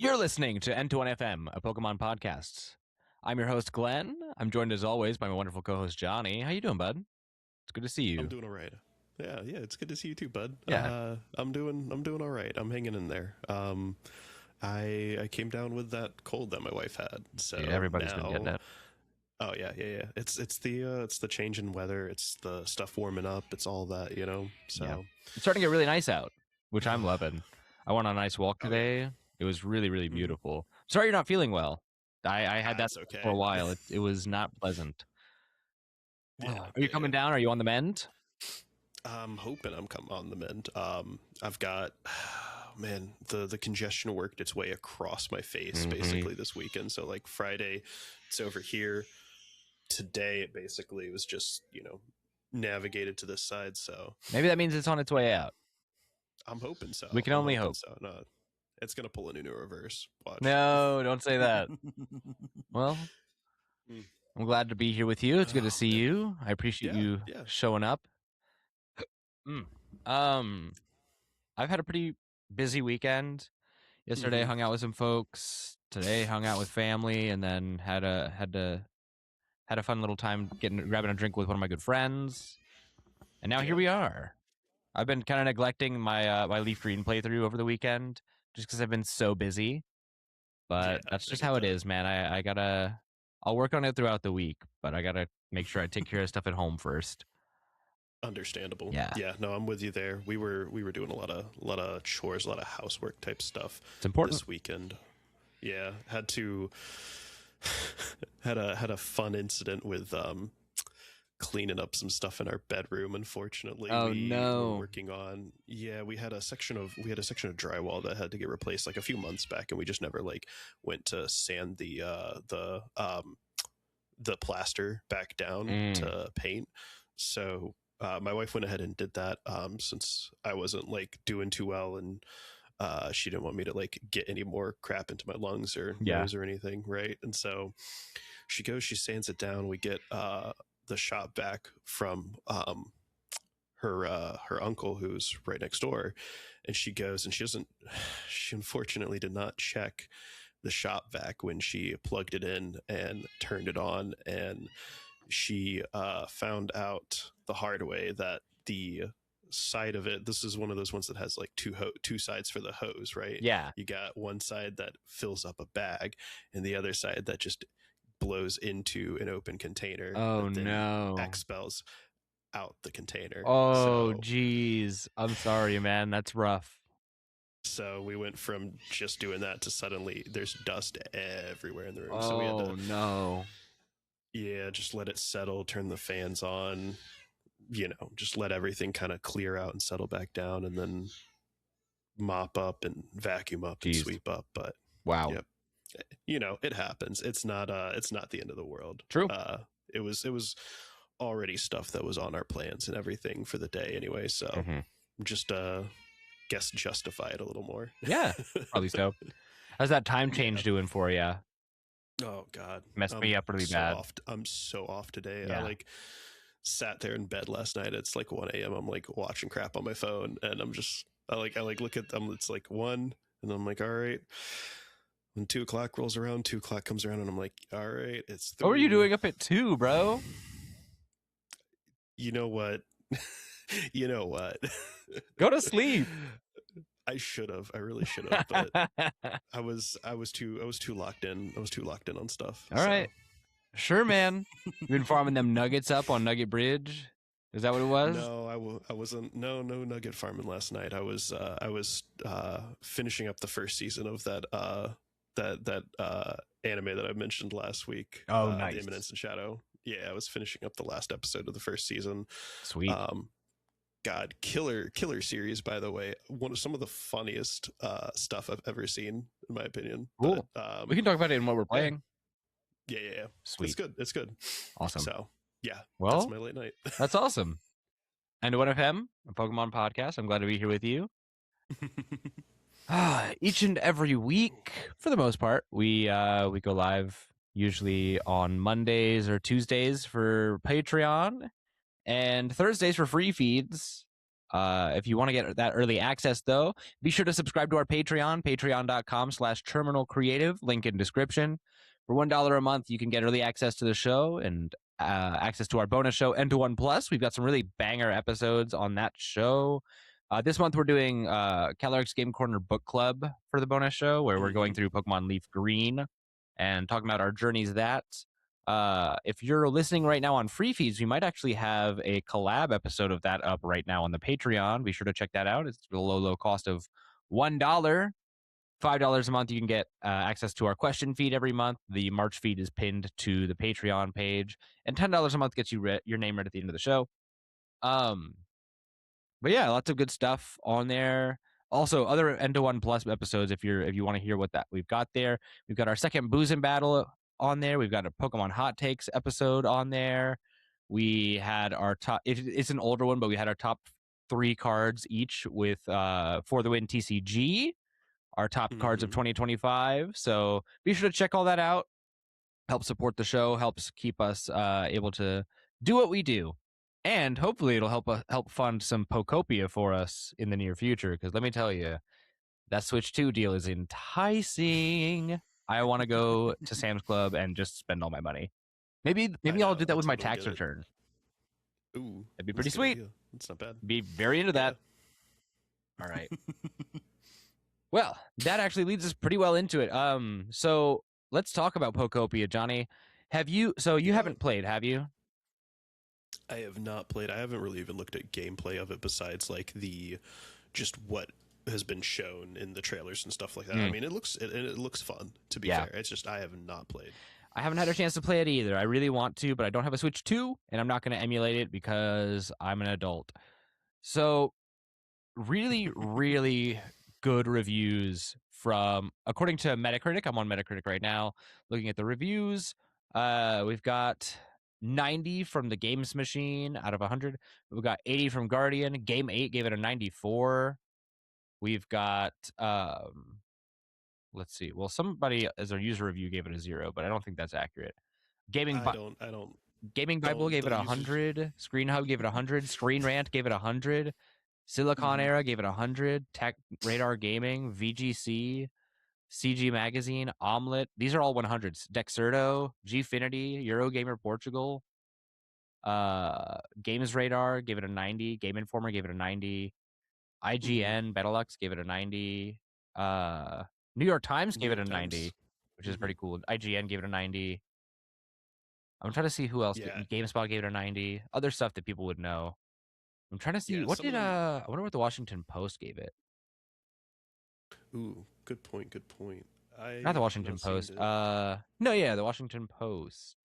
You're listening to N21FM, a Pokemon podcast. I'm your host, Glenn. I'm joined as always by my wonderful co-host, Johnny. How you doing, bud? It's good to see you. I'm doing all right. Yeah, it's good to see you too, bud. Yeah. I'm doing all right. I'm hanging in there. I came down with that cold that my wife had. So yeah, everybody's been getting it. Oh yeah. It's the change in weather. It's the stuff warming up. It's all that, So Yeah. It's starting to get really nice out, which I'm loving. I went on a nice walk today. Yeah. It was really, really beautiful. Sorry you're not feeling well. I had that okay. for a while. It was not pleasant. Yeah, Are you coming down? Are you on the mend? I'm hoping I'm on the mend. I've got, man, the congestion worked its way across my face basically this weekend. So like Friday, it's over here. Today, it basically was just, navigated to this side. So maybe that means it's on its way out. I'm hoping so. We can only hope. So. No, it's going to pull a new reverse. Watch. No, don't say that. Well, I'm glad to be here with you. It's good to see you. I appreciate you showing up. I've had a pretty busy weekend. Yesterday, hung out with some folks. Today, hung out with family, and then had a fun little time grabbing a drink with one of my good friends. And now here we are. I've been kind of neglecting my my Leaf Green playthrough over the weekend just because I've been so busy. But that's just how it is, man. I'll work on it throughout the week, but I gotta make sure I take care of stuff at home first. Understandable. Yeah. No, I'm with you there. We were doing a lot of chores, a lot of housework type stuff. It's important this weekend. Yeah, had a fun incident with cleaning up some stuff in our bedroom. Unfortunately, we were working on. Yeah, we had a section of drywall that had to get replaced like a few months back, and we just never like went to sand the plaster back down to paint. So my wife went ahead and did that since I wasn't like doing too well, and she didn't want me to like get any more crap into my lungs or nose or anything, right? And so she sands it down. We get the shop back from her uncle who's right next door, and she goes and she unfortunately did not check the shop vac when she plugged it in and turned it on, and she found out the hard way that the side of it, this is one of those ones that has like two sides for the hose, right? Yeah, you got one side that fills up a bag and the other side that just blows into an open container. Expels out the container. Geez, I'm sorry, man. That's rough. So we went from just doing that to suddenly there's dust everywhere in the room. So we had to just let it settle, turn the fans on, just let everything kind of clear out and settle back down, and then mop up and vacuum up and sweep up. But it happens. It's not the end of the world. True. It was already stuff that was on our plans and everything for the day anyway. So just guess justify it a little more. Yeah, probably so. How's that time change doing for you? Oh God, messed me up really bad. I'm so off today. Yeah. I like sat there in bed last night. It's like 1 a.m. I'm like watching crap on my phone, and I look at them. It's like 1, and I'm like, all right. When 2 o'clock rolls around, 2 o'clock comes around, and I'm like, all right, it's 3. What were you doing up at 2, bro? You know what? Go to sleep. I should have. I really should have. But I was too locked in. I was too locked in on stuff. All right. Sure, man. You've been farming them nuggets up on Nugget Bridge. Is that what it was? No, I wasn't. No nugget farming last night. I was finishing up the first season of that anime that I mentioned last week. Nice. The Imminence and Shadow. Yeah, I was finishing up the last episode of the first season. Sweet. God, killer series, by the way. Some of the funniest stuff I've ever seen, in my opinion. Cool. But, we can talk about it in what we're playing. Yeah. Sweet. It's good. Awesome. So, yeah. Well, that's my late night. That's awesome. N21FM, a Pokemon podcast. I'm glad to be here with you. Each and every week, for the most part, we go live usually on Mondays or Tuesdays for Patreon, and Thursdays for free feeds. If you want to get that early access, though, be sure to subscribe to our Patreon, patreon.com/terminalcreative, link in description. For $1 a month, you can get early access to the show and access to our bonus show, N21 Plus. We've got some really banger episodes on that show. This month, we're doing CalRx Game Corner Book Club for the bonus show, where we're going through Pokemon Leaf Green and talking about our journeys that. If you're listening right now on free feeds, we might actually have a collab episode of that up right now on the Patreon. Be sure to check that out. It's a low cost of $1. $5 a month, you can get access to our question feed every month. The March feed is pinned to the Patreon page, and $10 a month gets you your name read at the end of the show. But yeah, lots of good stuff on there. Also, other N21 Plus episodes if you want to hear what that we've got there. We've got our second Boozin' Battle on there. We've got a Pokemon Hot Takes episode on there. We had our top. It's an older one, but we had our top 3 cards each with For the Win TCG, our top cards of 2025. So be sure to check all that out. Help support the show. Helps keep us able to do what we do. And hopefully it'll help fund some Pokopia for us in the near future. Because let me tell you, that Switch 2 deal is enticing. I want to go to Sam's Club and just spend all my money. Maybe I'll do that with my tax return. Ooh, that'd be pretty sweet. That's not bad. Be very into that. All right. Well, that actually leads us pretty well into it. So let's talk about Pokopia, Johnny. You haven't played, have you? I have not played. I haven't really even looked at gameplay of it besides like just what has been shown in the trailers and stuff like that. I mean, it looks fun, to be fair. It's just I have not played. I haven't had a chance to play it either. I really want to, but I don't have a Switch 2, and I'm not going to emulate it because I'm an adult. So really, really good reviews according to Metacritic. I'm on Metacritic right now, looking at the reviews. We've got 90 from the Games Machine out of 100. We've got 80 from Guardian. Game 8 gave it a 94. We've got let's see. Well, somebody as a user review gave it a 0, but I don't think that's accurate. Gaming Bible gave it 100. Screen Hub gave it 100. Screen Rant gave it 100. Silicon Era gave it 100. Tech Radar Gaming, VGC, CG Magazine, Omelette. These are all 100s. Dexerto, Gfinity, Eurogamer Portugal, Games Radar gave it a 90. Game Informer gave it a 90. IGN, Benelux gave it a 90. New York Times gave it a 90, which is pretty cool. IGN gave it a 90. I'm trying to see who else. GameSpot gave it a 90. Other stuff that people would know. I'm trying to see I wonder what the Washington Post gave it. Ooh, good point. Not the Washington Post. The Washington Post.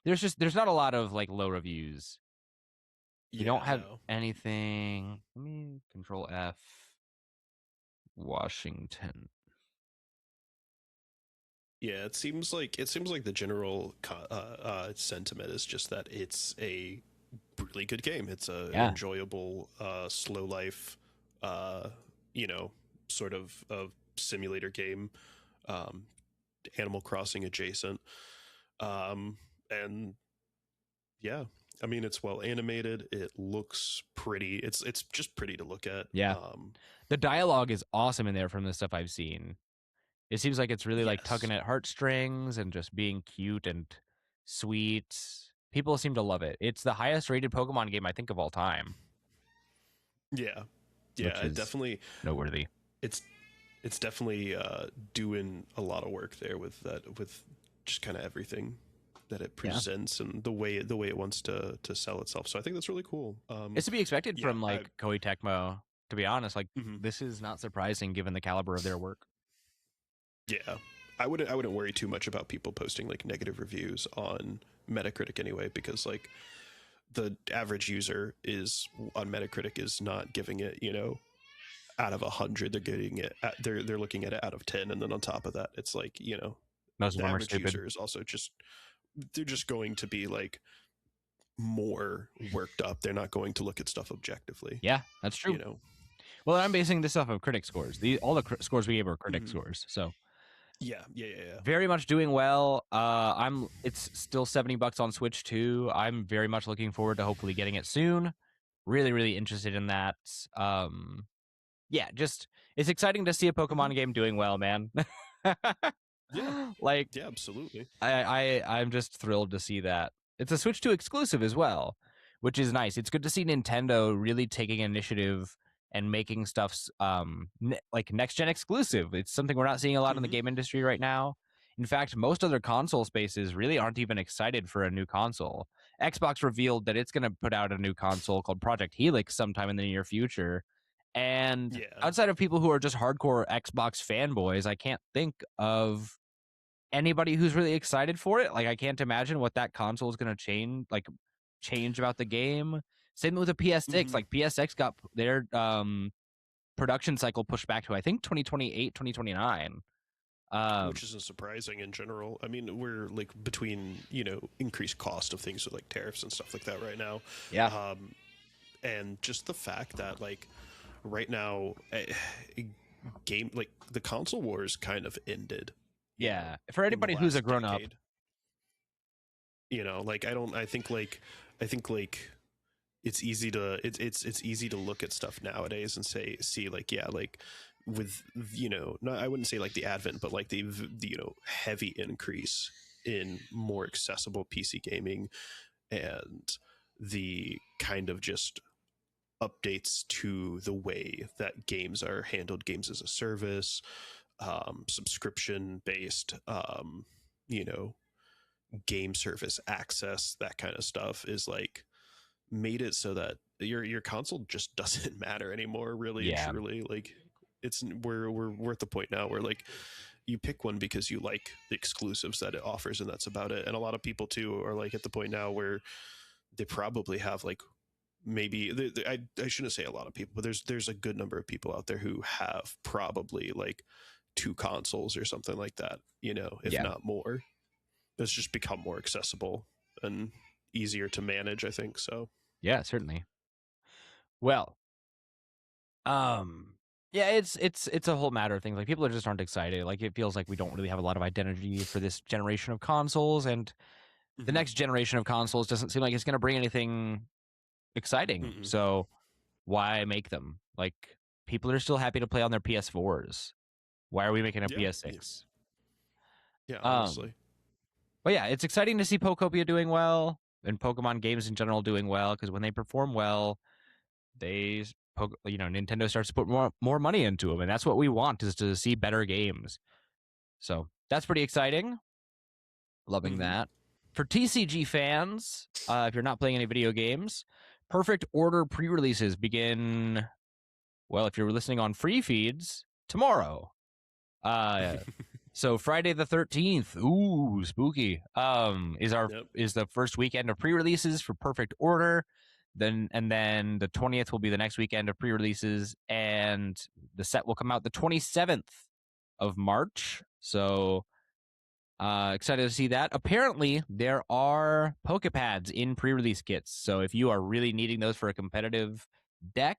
There's not a lot of like low reviews. You don't have anything. Let me Control F. Washington. Yeah, it seems like the general sentiment is just that it's a really good game. It's a enjoyable, slow life, sort of simulator game, Animal Crossing adjacent, and yeah, I mean it's well animated. It looks pretty. It's just pretty to look at. Yeah, the dialogue is awesome in there from the stuff I've seen. It seems like it's really like tugging at heartstrings and just being cute and sweet. People seem to love it. It's the highest rated Pokemon game I think of all time. Yeah, it definitely noteworthy. It's definitely doing a lot of work there with just kind of everything that it presents and the way it wants to sell itself. So I think that's really cool. It's to be expected from like Koei Tecmo. To be honest, like this is not surprising given the caliber of their work. Yeah, I wouldn't worry too much about people posting like negative reviews on Metacritic anyway, because like the average user on Metacritic is not giving it, out of 100. They're getting it. They're looking at it out of 10, and then on top of that, it's like most the of them are average stupid. user is also they're just going to be like more worked up. They're not going to look at stuff objectively. Yeah, that's true. Well, I'm basing this off of critic scores. All the scores we gave are critic scores. So, Yeah. Very much doing well. It's still $70 on Switch too. I'm very much looking forward to hopefully getting it soon. Really, really interested in that. Yeah, just it's exciting to see a Hmm. Pokemon game doing well, man. Yeah, Like yeah, absolutely. I'm just thrilled to see that. It's a Switch 2 exclusive as well, which is nice. It's good to see Nintendo really taking initiative and making stuff like next gen exclusive. It's something we're not seeing a lot in the Hmm. game industry right now. In fact, most other console spaces really aren't even excited for a new console. Xbox revealed that it's going to put out a new console called Project Helix sometime in the near future. And Yeah. outside of people who are just hardcore Xbox fanboys, I can't think of anybody who's really excited for it. Like I can't imagine what that console is going to change about the game. Same with the PS6. Hmm. Like PSX got their production cycle pushed back to I think 2028, 2029. Which isn't surprising in general. I mean, we're like between increased cost of things with like tariffs and stuff like that right now, Yeah. um, and just the fact that like right now, game like the console wars kind of ended. Yeah. For In the anybody who's a last grown up. decade. Like I don't. I think like it's easy to it's easy to look at stuff nowadays and see like yeah like with not, I wouldn't say like the advent but like the heavy increase in more accessible PC gaming and the kind of just updates to the way that games are handled, games as a service, subscription based, you know game service access, that kind of stuff is like made it so that your console just doesn't matter anymore, really and Yeah. truly. Like it's we're at the point now where like you pick one because you like the exclusives that it offers and that's about it. And a lot of people too are like at the point now where they probably have like maybe I shouldn't say a lot of people, but there's a good number of people out there who have probably like two consoles or something like that, if Yeah. not more. It's just become more accessible and easier to manage, I think. So Yeah, certainly. Well, um yeah, it's a whole matter of things. Like people just aren't excited. Like it feels like we don't really have a lot of identity for this generation of consoles, and the mm-hmm. next generation of consoles doesn't seem like it's going to bring anything exciting. Mm-mm. So why make them? Like people are still happy to play on their PS4s. Why are we making a Yeah, yeah, PS6? yeah, Um, honestly. but yeah, it's exciting to see Pokopia doing well and Pokemon games in general doing well because when they perform well, they Nintendo starts to put more money into them, and that's what we want is to see better games. So that's pretty exciting. Loving Mm-hmm. that. For TCG fans, if you're not playing any video games, Perfect Order pre-releases begin. Well, if you're listening on free feeds, tomorrow. Uh, so Friday the 13th, ooh, spooky. Yep. Is the first weekend of pre-releases for Perfect Order. Then the 20th will be the next weekend of pre-releases, and the set will come out the 27th of March. So excited to see that. Apparently, there are Pokepads in pre-release kits. So if you are really needing those for a competitive deck,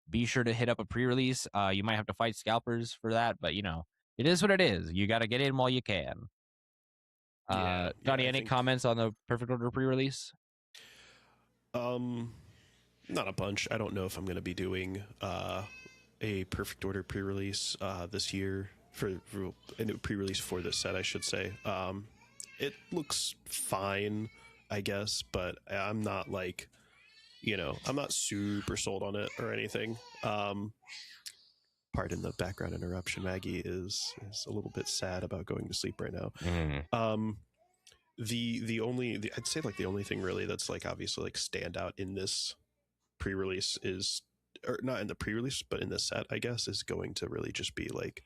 be sure to hit up a pre-release. You might have to fight scalpers for that, but it is what it is. You got to get in while you can. Yeah, Johnny, I any think comments on the Perfect Order pre-release? um not a bunch. I don't know if I'm going to be doing a Perfect Order pre-release this year for a new pre-release for this set, I should say. It looks fine, I guess, but I'm not like, I'm not super sold on it or anything. Pardon the background interruption. Maggie is a little bit sad about going to sleep right now. Mm. I'd say like the only thing really that's like obviously like stand out in this pre-release is, or not in the pre-release but in the set, I guess, is going to really just be like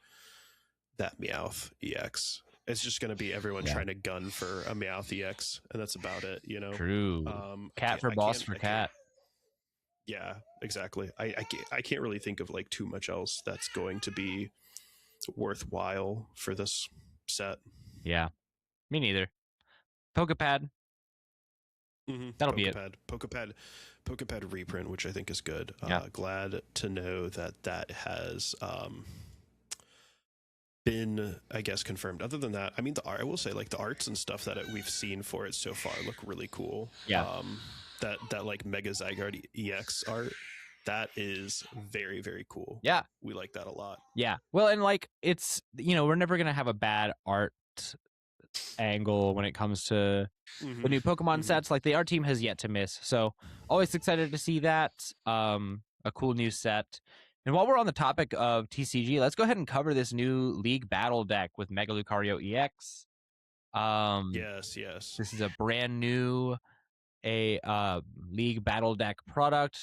that Meowth EX. It's just going to be everyone Yeah. trying to gun for a Meowth EX, and that's about it. True. Cat for boss for cat. Yeah, exactly. I can't really think of like too much else that's going to be worthwhile for this set. Yeah, me neither. Pokepad. Mm-hmm. That'll be it. Pokepad reprint, which I think is good. Yeah. Glad to know that has been, I guess, confirmed. Other than that, I mean, I will say, like, the arts and stuff that we've seen for it so far look really cool. Yeah. That like Mega Zygarde EX art, that is very, very cool. Yeah. We like that a lot. Yeah. Well, and like it's, we're never going to have a bad art angle when it comes to the new Pokemon sets. Like the art team has yet to miss. So always excited to see that. A cool new set. And while we're on the topic of TCG, let's go ahead and cover this new League Battle deck with Mega Lucario EX. Yes. This is a brand new League Battle deck product,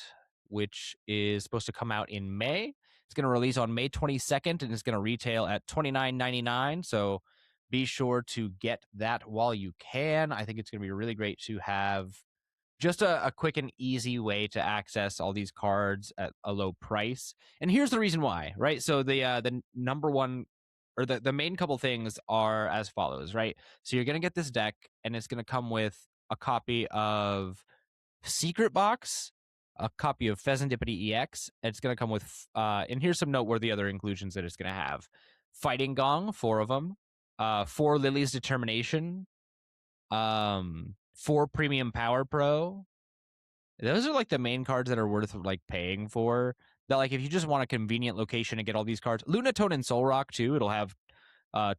which is supposed to come out in May. It's going to release on May 22nd, and it's going to retail at $29.99. So be sure to get that while you can. I think it's going to be really great to have just a quick and easy way to access all these cards at a low price. And here's the reason why, right? So the number one, or the main couple things are as follows, right? So you're going to get this deck, and it's going to come with a copy of Secret Box, a copy of Pheasantipity EX. And it's going to come with, and here's some noteworthy other inclusions that it's going to have: Fighting Gong, 4 of them, 4 Lily's Determination, 4 Premium Power Pro. Those are like the main cards that are worth like paying for. That like if you just want a convenient location to get all these cards, Lunatone and Soul Rock too. It'll have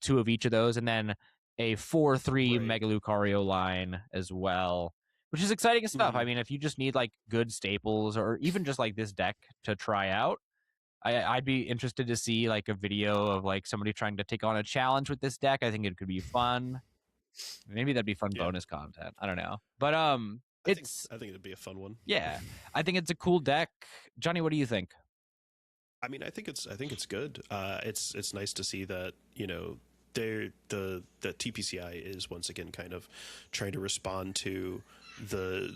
2 of each of those, and then a 4/3 Mega Lucario line as well, which is exciting stuff. I mean, if you just need like good staples or even just like this deck to try out, I'd be interested to see like a video of like somebody trying to take on a challenge with this deck. I think it could be fun. Maybe that'd be fun bonus content. I don't know, but I think it'd be a fun one. Yeah, I think it's a cool deck. Johnny, what do you think? I mean, I think it's good. It's nice to see that the TPCI is once again kind of trying to respond to the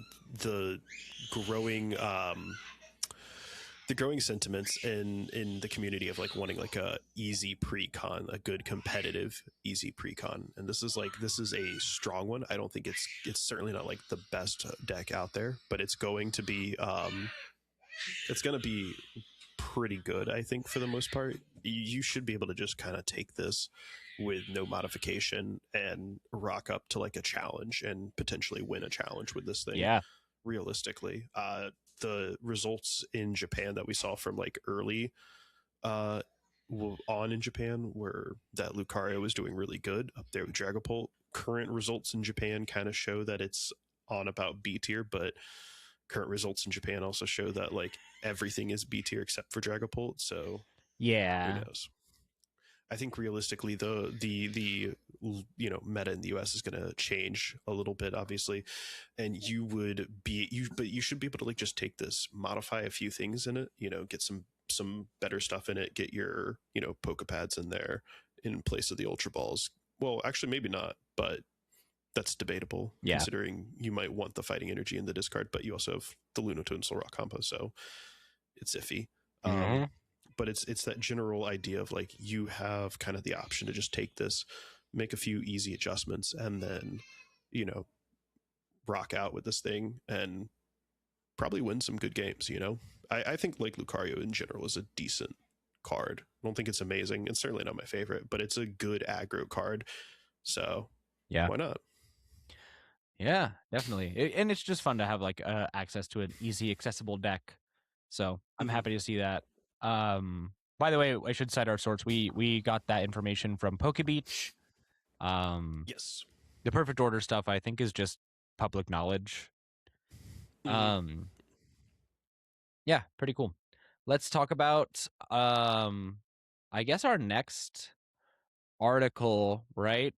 growing sentiments in the community of like wanting like a easy pre-con, a good competitive easy pre-con, and this is a strong one. I don't think it's certainly not like the best deck out there, but it's going to be pretty good, I think, for the most part. You should be able to just kind of take this with no modification and rock up to like a challenge and potentially win a challenge with this thing. Yeah, realistically, the results in Japan that we saw from like early on in Japan were that Lucario was doing really good up there with Dragapult. Current results in Japan kind of show that it's on about B tier, but current results in Japan also show that like everything is B tier except for Dragapult. So yeah, who knows? I think realistically, the meta in the US is going to change a little bit, obviously, and but you should be able to like just take this, modify a few things in it, get some better stuff in it, get your Pokepads in there in place of the Ultra Balls. Well, actually, maybe not, but that's debatable, considering you might want the fighting energy in the discard, but you also have the Lunatone Soul Rock combo, so it's iffy. But it's that general idea of like you have kind of the option to just take this, make a few easy adjustments, and then rock out with this thing and probably win some good games. I think like Lucario in general is a decent card. I don't think it's amazing. It's certainly not my favorite, but it's a good aggro card. So yeah, why not? Yeah, definitely. And it's just fun to have like access to an easy, accessible deck. So I'm happy to see that. By the way, I should cite our source. We got that information from Pokebeach. Yes. The perfect order stuff, I think, is just public knowledge. Yeah, pretty cool. Let's talk about I guess our next article, right?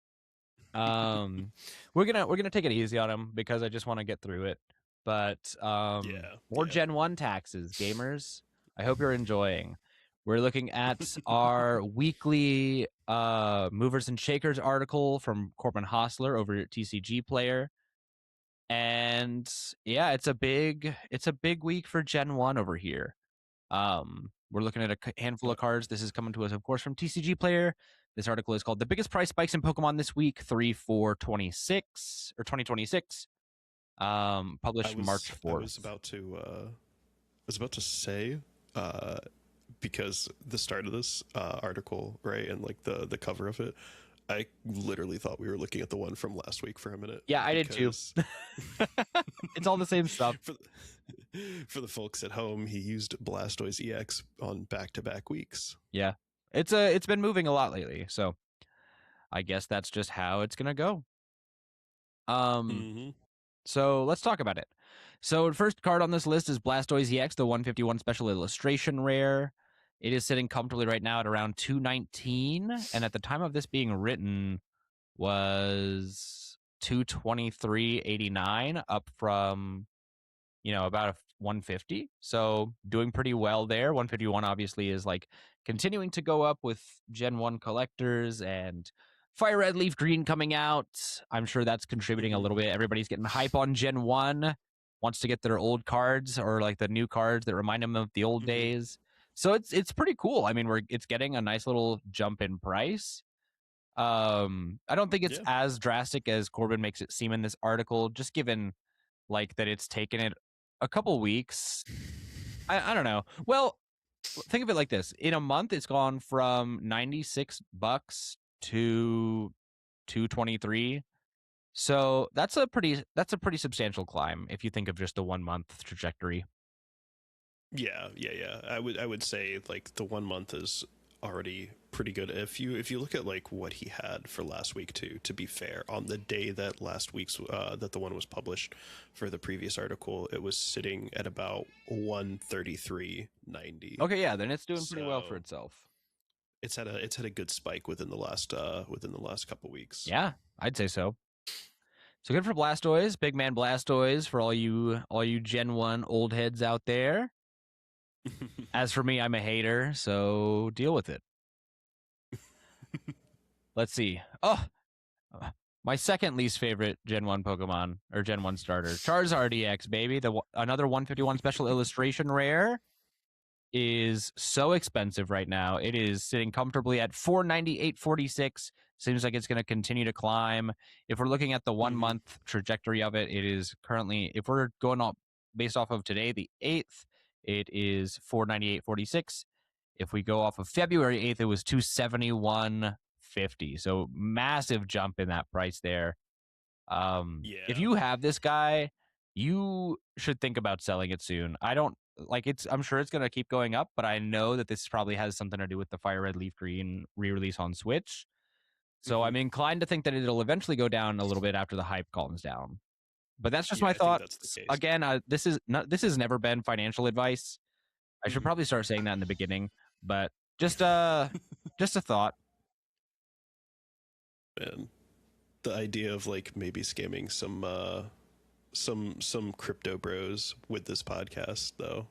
We're gonna take it easy on him because I just want to get through it. But more Gen 1 taxes, gamers. I hope you're enjoying. We're looking at our weekly movers and shakers article from Corbin Hostler over at TCG Player. And yeah, it's a big week for Gen 1 over here. We're looking at a handful of cards. This is coming to us, of course, from TCG Player. This article is called "The Biggest Price Spikes in Pokemon This Week, 3/4/26 or 2026." Published March 4th. I was about to say, because the start of this article, right, and like the cover of it, I literally thought we were looking at the one from last week for a minute. Yeah, I did too. It's all the same stuff. For the folks at home, he used Blastoise EX on back-to-back weeks. Yeah, it's been moving a lot lately, so I guess that's just how it's gonna go. So let's talk about it. So the first card on this list is Blastoise EX, the 151 special illustration rare. It is sitting comfortably right now at around 219, and at the time of this being written was 223.89, up from about a 150. So doing pretty well there. 151 obviously is like continuing to go up with Gen 1 collectors and Fire Red Leaf Green coming out. I'm sure that's contributing a little bit. Everybody's getting hype on Gen 1, wants to get their old cards or like the new cards that remind them of the old days. So it's pretty cool. I mean, it's getting a nice little jump in price. I don't think it's as drastic as Corbin makes it seem in this article, just given like that it's taken it a couple weeks. I don't know. Well, think of it like this. In a month, it's gone from $96 to 223. So that's a pretty substantial climb if you think of just the 1 month trajectory. Yeah. I would say like the 1 month is already pretty good. If you look at like what he had for last week too, to be fair, on the day that last week's that the one was published for the previous article, it was sitting at about 133.90. Okay, yeah, then it's doing pretty well for itself. It's had a good spike within the last couple weeks. Yeah, I'd say so. So good for Blastoise, big man Blastoise, for all you Gen 1 old heads out there. As for me, I'm a hater, so deal with it. Let's see. Oh, my second least favorite Gen 1 Pokemon, or Gen 1 starter, Charizard EX, baby. Another 151 special illustration rare is so expensive right now. It is sitting comfortably at $498.46. Seems like it's going to continue to climb. If we're looking at the 1 month trajectory of it, it is currently, if we're going up based off of today, the 8th, it is $498.46. If we go off of February 8th, it was $271.50. So massive jump in that price there. If you have this guy, you should think about selling it soon. I don't like it's. I'm sure it's going to keep going up, but I know that this probably has something to do with the Fire Red Leaf Green re-release on Switch. So I'm inclined to think that it'll eventually go down a little bit after the hype calms down. But that's just my thought. Again, this has never been financial advice. I should probably start saying that in the beginning, but just a thought. And the idea of like maybe scamming some crypto bros with this podcast, though.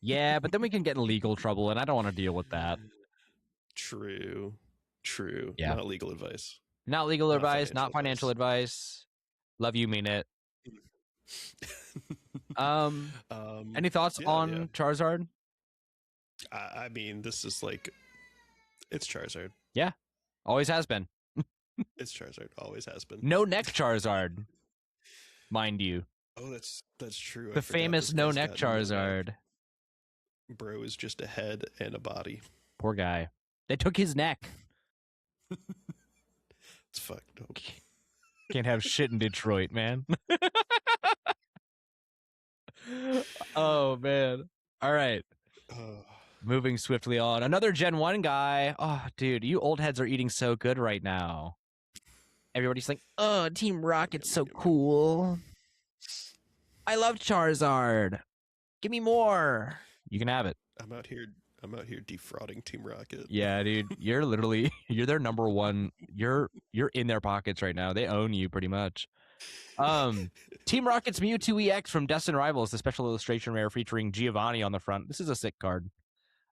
Yeah, but then we can get in legal trouble, and I don't want to deal with that. True. Yeah. Not legal advice. Not legal advice, not financial advice. Love you, mean it. Any thoughts on Charizard? I mean, this is like, it's Charizard. Yeah, always has been. It's Charizard, always has been. No neck Charizard, mind you. Oh, that's true. The famous no neck Charizard. Bro is just a head and a body. Poor guy. They took his neck. It's fucked up. Can't have shit in Detroit, man. Oh, man. All right. Moving swiftly on. Another Gen 1 guy. Oh, dude, you old heads are eating so good right now. Everybody's like, oh, Team Rocket's so cool. I love Charizard. Give me more. You can have it. I'm out here defrauding Team Rocket. Yeah, dude. You're their number one. You're in their pockets right now. They own you pretty much. Team Rocket's Mewtwo EX from Destined Rivals, the special illustration rare featuring Giovanni on the front. This is a sick card.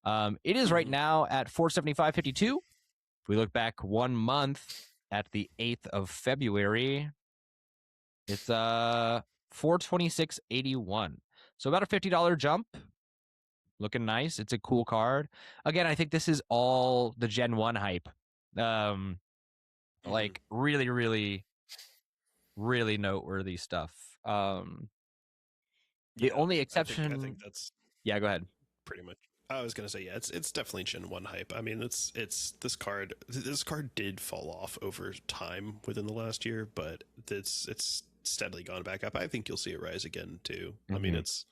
It is right now at $475.52. If we look back 1 month at the 8th of February, it's $426.81. So about a $50 jump. Looking nice. It's a cool card. Again, I think this is all the Gen 1 hype. Like really, really, really noteworthy stuff. The only exception. I think that's. Yeah, go ahead. Pretty much I was gonna say, yeah, it's definitely Gen 1 hype. I mean, it's this card did fall off over time within the last year, but it's steadily gone back up. I think you'll see it rise again too. I mean, it's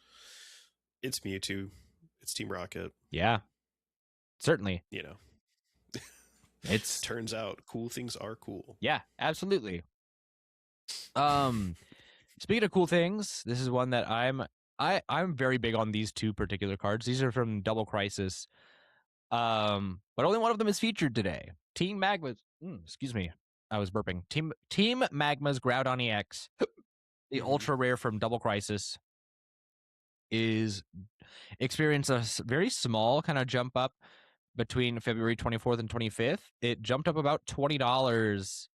Mewtwo, it's Team Rocket. Yeah, certainly. You know, It's turns out cool things are cool. Yeah, absolutely. Speaking of cool things, this is one that I'm very big on these two particular cards. These are from Double Crisis. But only one of them is featured today. Team Magma's excuse me. I was burping. Team Magma's Groudon EX, the ultra rare from Double Crisis, is experienced a very small kind of jump up between February 24th and 25th. It jumped up about $20.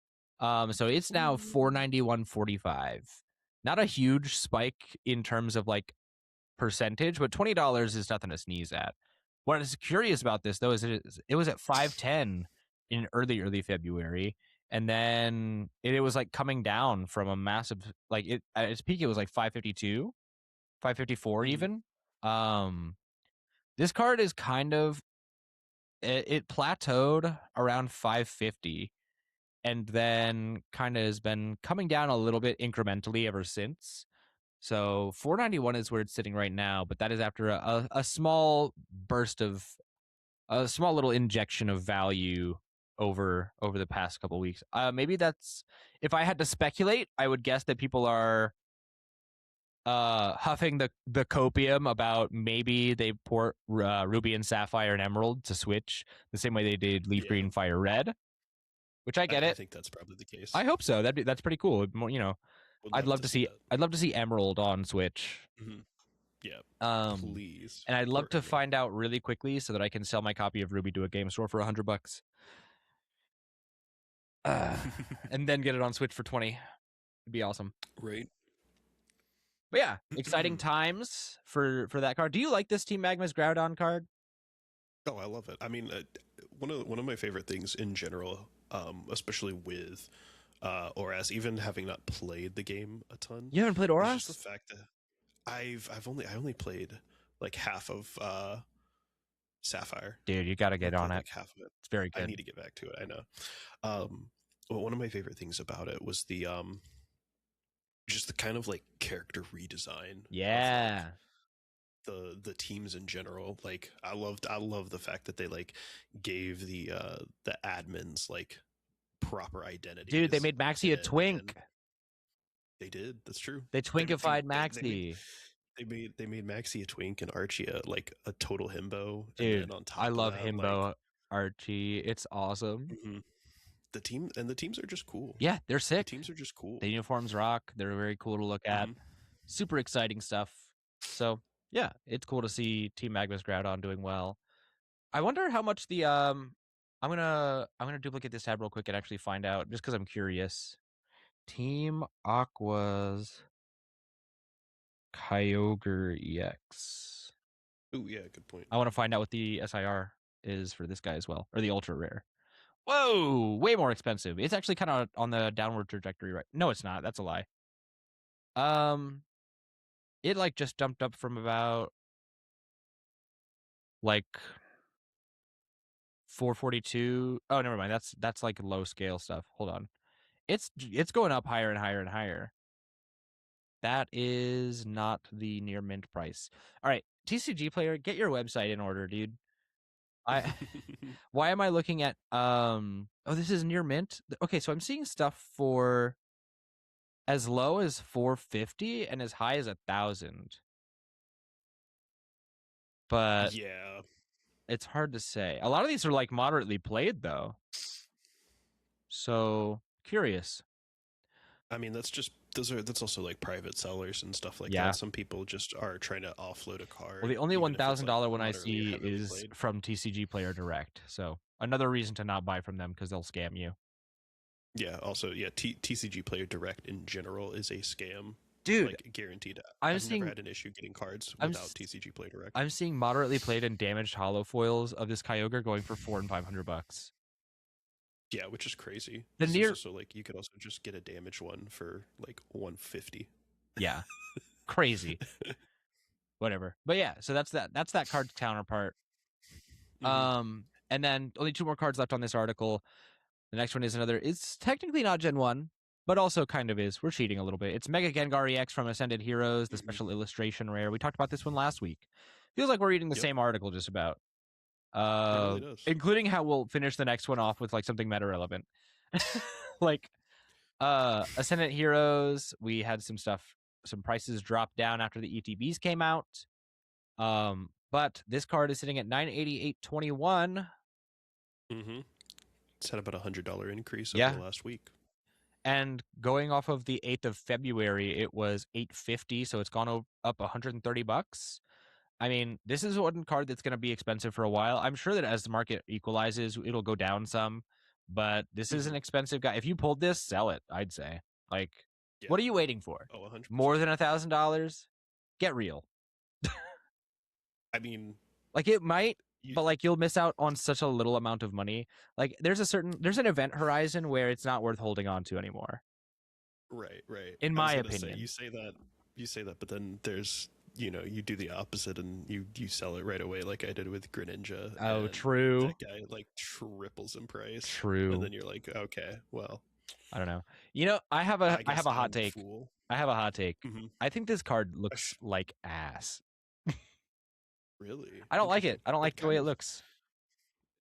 So it's now $491.45. Not a huge spike in terms of like percentage, but $20 is nothing to sneeze at. What is curious about this though is it was at 510 in early February, and then it was like coming down from a massive, like it at its peak it was like 552, 554 even. This card is kind of it plateaued around 550 and then kind of has been coming down a little bit incrementally ever since. So 491 is where it's sitting right now, but that is after a small burst of a small little injection of value over the past couple of weeks. Maybe that's, if I had to speculate, I would guess that people are huffing the copium about maybe they port Ruby and Sapphire and Emerald to Switch the same way they did Leaf Green, Fire Red, which I get it. I think that's probably the case. I hope so. That's pretty cool. You know, I'd love to see Emerald on Switch. Yeah. Please. And I'd love to find out really quickly so that I can sell my copy of Ruby to a game store for $100. And then get it on Switch for 20. It'd be awesome. Right. But yeah, exciting times for that card. Do you like this Team Magma's Groudon card? Oh, I love it. I mean, one of my favorite things in general, especially with Oras, even having not played the game a ton. You haven't played Oras? Just the fact that I only played like half of Sapphire. Dude, you got to get on it. Like half of it. It's very good. I need to get back to it. I know. Well, one of my favorite things about it was the just the kind of like character redesign. Yeah. Of, like, the teams in general. Like I love the fact that they like gave the admins like proper identity. Dude, they made Maxie a twink. They did. That's true. They twinkified Maxie. They made Maxie a twink and Archie like a total himbo. Dude, and then on top I love that, himbo Archie. It's awesome. The teams are just cool. Yeah, they're sick. The teams are just cool. The uniforms rock. They're very cool to look at. Super exciting stuff. So yeah, it's cool to see Team Magma's Groudon doing well. I wonder how much the I'm gonna duplicate this tab real quick and actually find out, just because I'm curious. Team Aqua's Kyogre EX. Oh yeah, good point. I want to find out what the SIR is for this guy as well, or the ultra rare. Whoa, way more expensive. It's actually kind of on the downward trajectory, right? No, it's not. That's a lie. It like just dumped up from about like 442. Oh, never mind. That's like low scale stuff. Hold on. It's going up higher and higher and higher. That is not the near mint price. All right, TCG player, get your website in order, dude. Why am I looking at oh, this is near mint? Okay, so I'm seeing stuff for as low as 450 and as high as 1,000. But yeah, it's hard to say. A lot of these are like moderately played though. So curious. I mean, that's also like private sellers and stuff like that. Some people just are trying to offload a card. Well, the only $1,000 one I see is from TCG Player Direct. So another reason to not buy from them, because they'll scam you. Yeah. Also, yeah. TCG Player Direct in general is a scam. Dude, like guaranteed. I've never had an issue getting cards without TCG Player Direct. I'm seeing moderately played and damaged hollow foils of this Kyogre going for $400 and $500. Yeah, which is crazy. So like you could also just get a damaged one for like 150. Yeah, crazy. Whatever. But yeah, so that's that card's counterpart. And then only 2 more cards left on this article. The next one is another. It's technically not Gen 1, but also kind of is. We're cheating a little bit. It's Mega Gengar EX from Ascended Heroes, the special illustration rare. We talked about this one last week. Feels like we're reading the same article just about. It really does. Including how we'll finish the next one off with like something meta relevant. Like Ascendant Heroes, we had some stuff, some prices dropped down after the ETBs came out. But this card is sitting at $988.21. It's had about $100 increase over the last week. And going off of the 8th of February, it was $850, so it's gone up $130. I mean, this is one card that's going to be expensive for a while. I'm sure that as the market equalizes, it'll go down some, but this is an expensive guy. If you pulled this, sell it, I'd say. Like, what are you waiting for? Oh, 100%. More than $1,000? Get real. I mean, like it might, but like you'll miss out on such a little amount of money. Like there's an event horizon where it's not worth holding on to anymore. Right. In my opinion. You say that, but then there's, you do the opposite and you sell it right away, like I did with Greninja. Oh, true. That guy like triples in price. True. And then you're like, okay, well, I don't know. I have a hot take. I have a hot take. I think this card looks like ass. Really? I don't like it. I don't like the way it looks.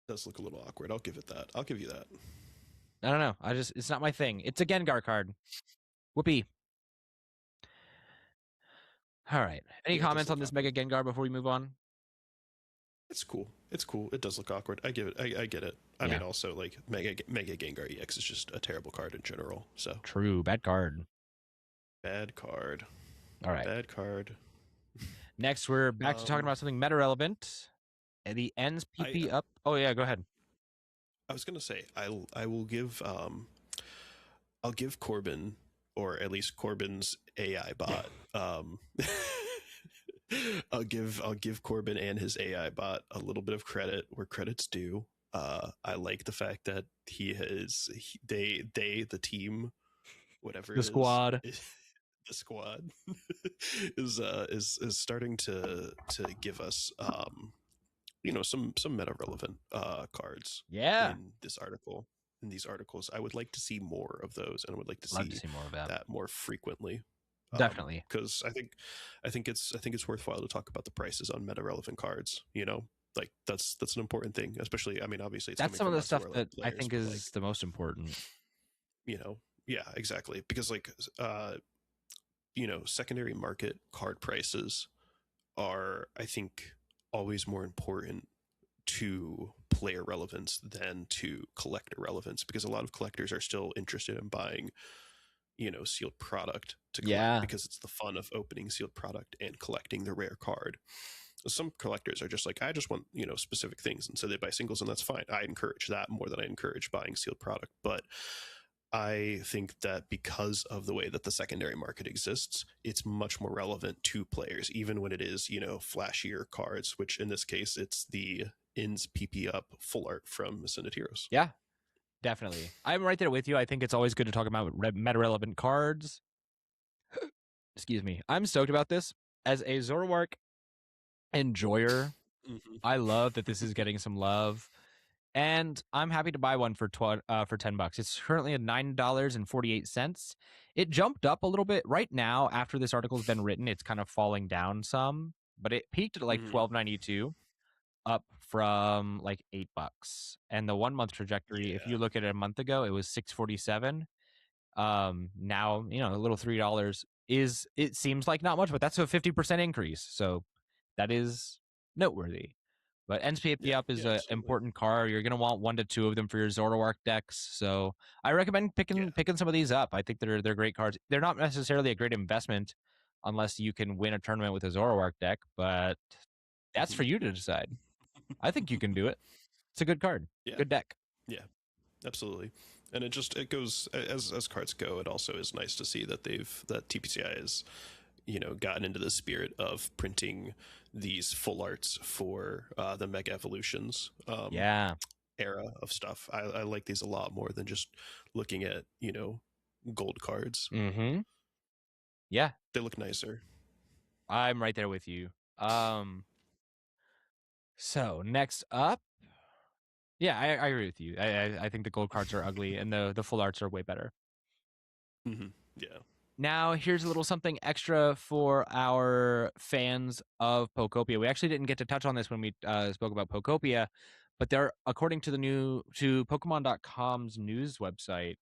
It does look a little awkward. I'll give it that. I'll give you that. I don't know. It's not my thing. It's a Gengar card. Whoopee. All right. Any comments on this Mega Gengar before we move on? It's cool. It does look awkward. I get it. I mean, also like Mega Gengar EX is just a terrible card in general. So true. Bad card. All right. Bad card. Next, we're back to talking about something meta relevant. The ends PP up. Oh yeah, go ahead. I was gonna say I will give I'll give Corbin, or at least Corbin's AI bot. I'll give Corbin and his AI bot a little bit of credit where credit's due. I like the fact that the team, whatever the squad. The squad is starting to give us some meta relevant cards in this article. In these articles, I would like to see more of those, and I would like to see more of that more frequently. Definitely, because I think it's worthwhile to talk about the prices on meta relevant cards. Like that's an important thing, especially. I mean, obviously, that's some of the stuff that I think is the most important. Yeah, exactly, because like secondary market card prices are, I think, always more important to player relevance than to collector relevance, because a lot of collectors are still interested in buying, sealed product to collect, because it's the fun of opening sealed product and collecting the rare card. Some collectors are just like, I just want, specific things, and so they buy singles, and that's fine. I encourage that more than I encourage buying sealed product, but I think that because of the way that the secondary market exists, it's much more relevant to players, even when it is, flashier cards, which in this case, it's the Ins PP up full art from Ascended Heroes. Yeah, definitely. I'm right there with you. I think it's always good to talk about meta relevant cards. Excuse me. I'm stoked about this. As a Zoroark enjoyer, I love that this is getting some love. And I'm happy to buy one for $10. It's currently at $9.48. It jumped up a little bit right now. After this article's been written, it's kind of falling down some, but it peaked at like $12.92, up from like $8. And the 1 month trajectory, if you look at it a month ago, it was $6.47. Now, a little $3 it seems like not much, but that's a 50% increase. So that is noteworthy. But NSPP up is an important card. You're going to want 1 to 2 of them for your Zoroark decks. So I recommend picking some of these up. I think they're great cards. They're not necessarily a great investment unless you can win a tournament with a Zoroark deck, but that's for you to decide. I think you can do it. It's a good card. Yeah. Good deck. Yeah, absolutely. And it goes as cards go. It also is nice to see that TPCI is, gotten into the spirit of printing these full arts for the Mega Evolutions era of stuff. I like these a lot more than just looking at, gold cards. Yeah. They look nicer. I'm right there with you. So next up, Yeah, I agree with you. I think the gold cards are ugly, and the full arts are way better. Yeah. Now, here's a little something extra for our fans of Pokopia. We actually didn't get to touch on this when we spoke about Pokopia, but there, according to Pokemon.com's news website,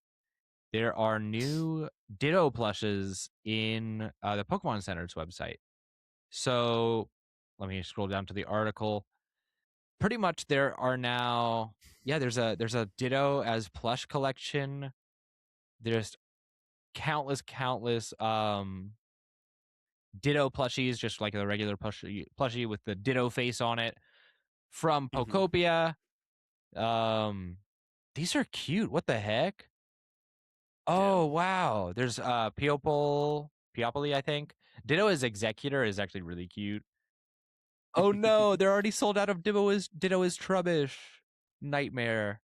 there are new Ditto plushes in the Pokemon Center's website. So let me scroll down to the article. Pretty much there are now, there's a Ditto as plush collection. There's countless Ditto plushies, just like the regular plushie with the Ditto face on it from Pokopia. These are cute. What the heck? Oh, wow. There's Peopoli, I think. Ditto as Executor is actually really cute. Oh no, they're already sold out of Ditto is Trubbish. Nightmare.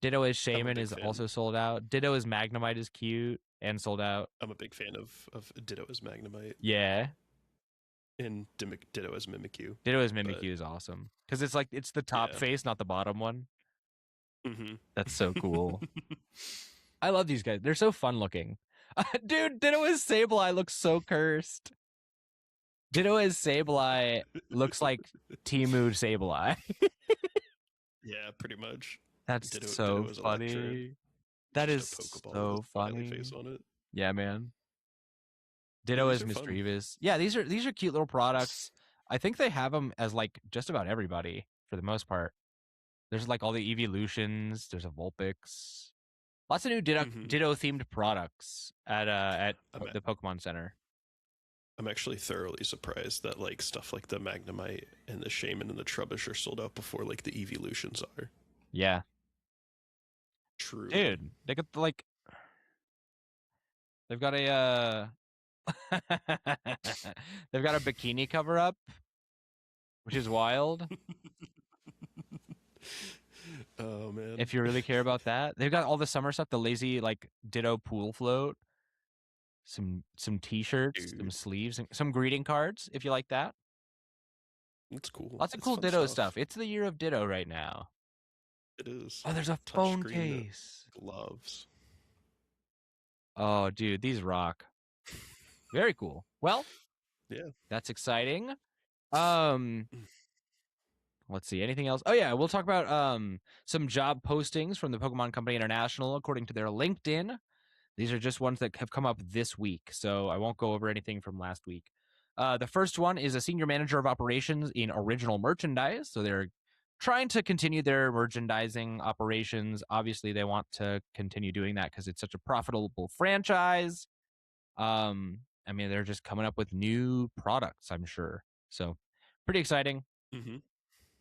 Ditto as Shaman is also sold out. Ditto as Magnemite is cute and sold out. I'm a big fan of Ditto as Magnemite. Yeah. And Ditto as Mimikyu. Ditto as Mimikyu is awesome. Because it's the top face, not the bottom one. That's so cool. I love these guys. They're so fun looking. Dude, Ditto as Sableye looks so cursed. Ditto as Sableye looks like Temu Sableye. Yeah, pretty much. That's so funny. That is so funny. Face on it. Yeah, man. Ditto as Mischievous. Yeah, these are cute little products. I think they have them as like just about everybody for the most part. There's like all the evolutions. There's a Vulpix. Lots of new Ditto themed products at the Pokemon Center. I'm actually thoroughly surprised that like stuff like the Magnemite and the Shaman and the Trubbish are sold out before like the evolutions are. Yeah. True. Dude, they got like they've got a they've got a bikini cover up, which is wild. Oh man. If you really care about that. They've got all the summer stuff, the lazy like Ditto pool float. Some t-shirts, some sleeves, and some greeting cards if you like that. That's cool. Lots of cool Ditto stuff. It's the year of Ditto right now. It is. Oh, there's a phone case. Gloves. Oh, dude, these rock. Very cool. Well, yeah, that's exciting. Let's see. Anything else? Oh yeah, we'll talk about some job postings from the Pokemon Company International according to their LinkedIn. These are just ones that have come up this week, so I won't go over anything from last week. The first one is a senior manager of operations in original merchandise. So they're trying to continue their merchandising operations. Obviously, they want to continue doing that because it's such a profitable franchise. I mean, they're just coming up with new products, I'm sure. So pretty exciting.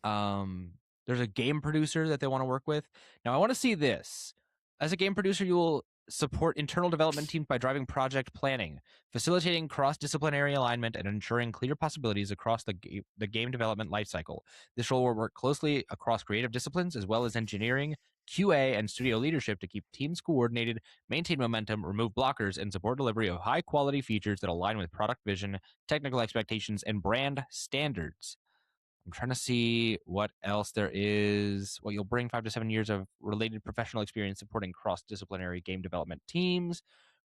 There's a game producer that they want to work with. Now, I want to see this. As a game producer, you will support internal development teams by driving project planning, facilitating cross-disciplinary alignment, and ensuring clear possibilities across the game development lifecycle. This role will work closely across creative disciplines as well as engineering, QA, and studio leadership to keep teams coordinated, maintain momentum, remove blockers, and support delivery of high-quality features that align with product vision, technical expectations, and brand standards. I'm trying to see what else there is. Well, you'll bring 5 to 7 years of related professional experience supporting cross-disciplinary game development teams.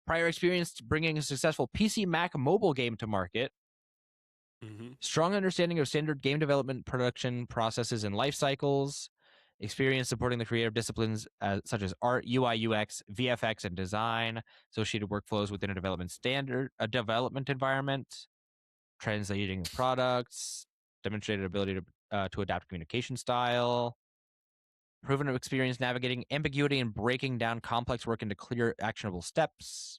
Prior experience bringing a successful PC, Mac, mobile game to market. Strong understanding of standard game development production processes and life cycles. Experience supporting the creative disciplines such as art, UI, UX, VFX, and design. Associated workflows within a development environment. Translating products. Demonstrated ability to adapt communication style, proven experience navigating ambiguity and breaking down complex work into clear, actionable steps.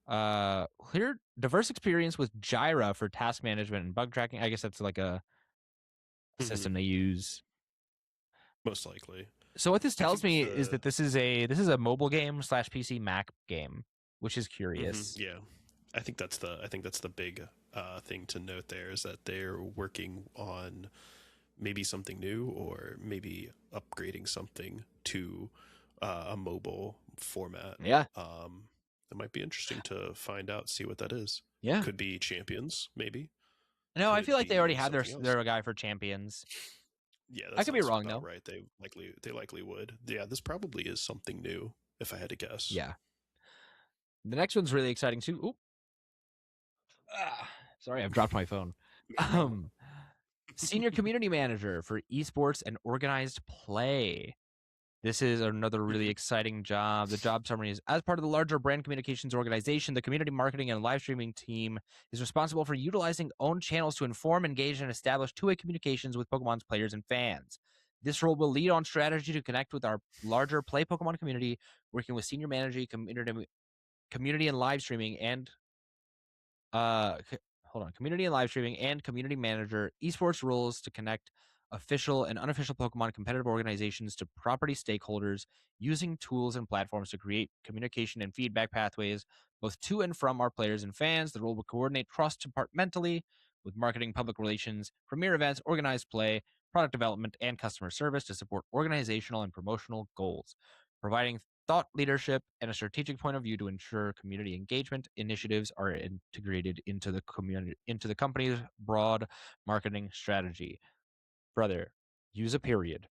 Clear, diverse experience with Jira for task management and bug tracking. I guess that's like a system they use. Most likely. So what this tells me is that this is a mobile game / PC Mac game, which is curious. Yeah, I think that's the big thing to note there is that they're working on maybe something new or maybe upgrading something to a mobile format. Yeah. It might be interesting to find out, see what that is. Yeah. Could be Champions, maybe. No, I feel like they already have their guy for Champions. Yeah, that I could be sounds wrong about though. right. They likely would. Yeah, this probably is something new, if I had to guess. Yeah. The next one's really exciting too. Oop. Sorry, I've dropped my phone. No problem. Senior community manager for esports and organized play. This is another really exciting job. The job summary is: as part of the larger brand communications organization, the community marketing and live streaming team is responsible for utilizing own channels to inform, engage, and establish two-way communications with Pokemon's players and fans. This role will lead on strategy to connect with our larger Play Pokemon community, working with senior managing, community and live streaming, and community and live streaming and community manager esports roles to connect official and unofficial Pokemon competitive organizations to property stakeholders, using tools and platforms to create communication and feedback pathways both to and from our players and fans. The role will coordinate cross-departmentally with marketing, public relations, premier events, organized play, product development, and customer service to support organizational and promotional goals, providing thought leadership and a strategic point of view to ensure community engagement initiatives are integrated into the company's broad marketing strategy. Brother, use a period.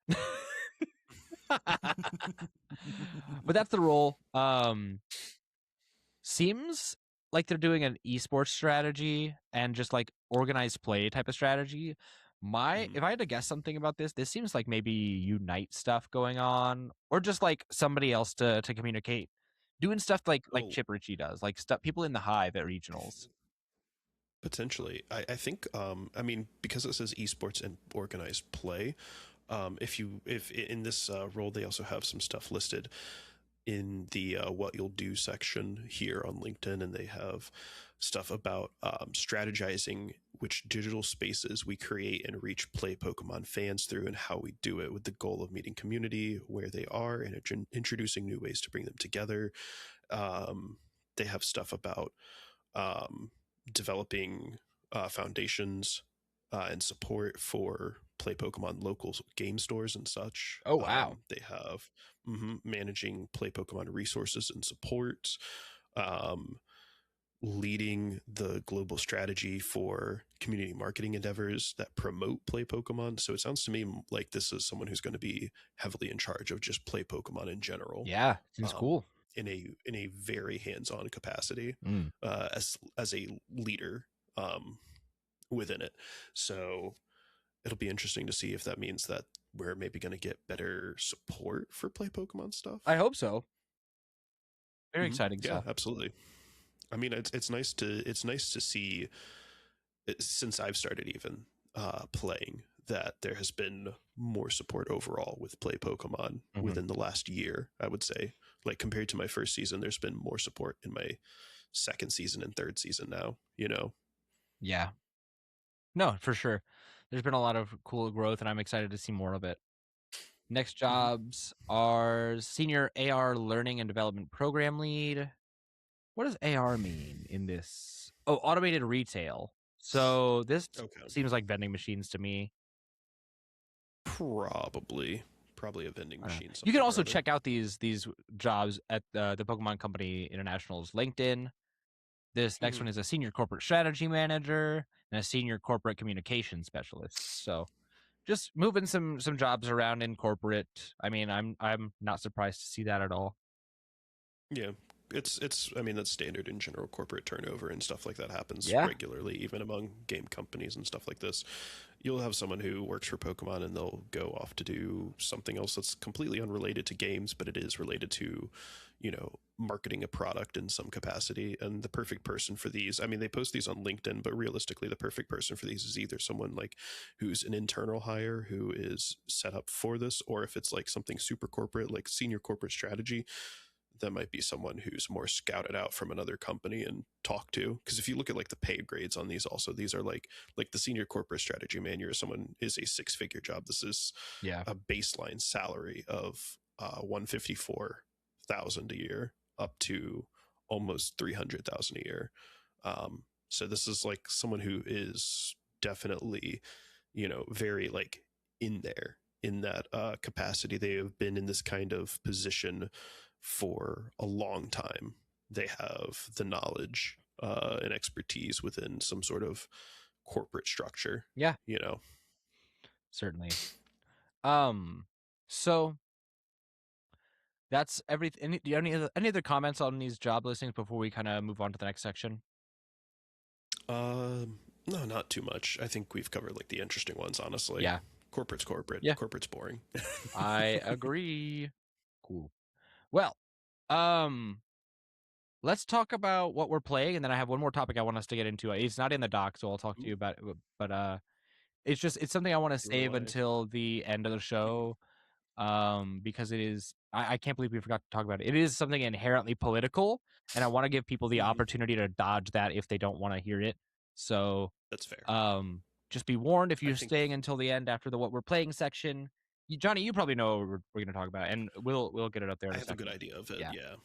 But that's the role. Seems like they're doing an esports strategy and just like organized play type of strategy. If I had to guess something about this seems like maybe Unite stuff going on, or just like somebody else to communicate, doing stuff like Oh, Chip Ritchie does, like stuff people in the Hive at regionals. potentially. I think I mean, because it says esports and organized play, if in this role they also have some stuff listed in the what you'll do section here on LinkedIn, and they have stuff about strategizing which digital spaces we create and reach Play Pokemon fans through, and how we do it with the goal of meeting community where they are and introducing new ways to bring them together. They have stuff about um, developing foundations and support for Play Pokemon local game stores and such. Oh wow. They have managing Play Pokemon resources and support, um, leading the global strategy for community marketing endeavors that promote Play Pokemon. So it sounds to me like this is someone who's going to be heavily in charge of just Play Pokemon in general, Yeah, seems um, cool. in a very hands-on capacity, Mm. as a leader within it. So it'll be interesting to see if that means that we're maybe going to get better support for Play Pokemon stuff. I hope so. Very exciting Yeah, stuff. absolutely. I mean, it's nice to see, since I've started even playing, that there has been more support overall with Play Pokemon within the last year. I would say, like compared to my first season, there's been more support in my second season and third season now. Yeah. No, for sure. There's been a lot of cool growth, and I'm excited to see more of it. Next Mm-hmm. jobs are senior AR learning and development program lead. What does AR mean in this? Oh, automated retail. So this Okay. seems like vending machines to me. Probably a vending machine, You can something or also other. check out these jobs at the Pokemon Company International's LinkedIn. This next one is a senior corporate strategy manager and a senior corporate communication specialist. So just moving some jobs around in corporate. I mean, I'm not surprised to see that at all. Yeah, it's I mean, that's standard in general. Corporate turnover and stuff like that happens Yeah. regularly, even among game companies and stuff like this. You'll have someone who works for Pokemon and they'll go off to do something else that's completely unrelated to games, but it is related to, marketing a product in some capacity. And the perfect person for these, I mean, they post these on LinkedIn, but realistically, the perfect person for these is either someone like who's an internal hire who is set up for this, or if it's like something super corporate, like senior corporate strategy, that might be someone who's more scouted out from another company and talked to. Because if you look at like the pay grades on these, also these are like the senior corporate strategy manager, someone is a 6-figure job. This is Yeah. a baseline salary of 154,000 a year up to almost 300,000 a year. So this is like someone who is definitely, very like in there in that capacity. They have been in this kind of position for a long time. They have the knowledge and expertise within some sort of corporate structure. Yeah. You know, Certainly. So that's everything. Do you have any other comments on these job listings before we kind of move on to the next section? No, not too much. I think we've covered like the interesting ones, honestly. Yeah. Corporate's corporate. Yeah. Corporate's boring. I agree. Cool. Well, um, let's talk about what we're playing, and then I have one more topic I want us to get into. It's not in the doc, so I'll talk to you about it. But it's something I want to save until the end of the show. Because it is, I can't believe we forgot to talk about it. It is something inherently political, and I want to give people the opportunity to dodge that if they don't want to hear it. So that's fair. Just be warned if you're staying until the end after the what we're playing section. Johnny, you probably know what we're going to talk about, and we'll get it up there. I have a good idea of it. Yeah.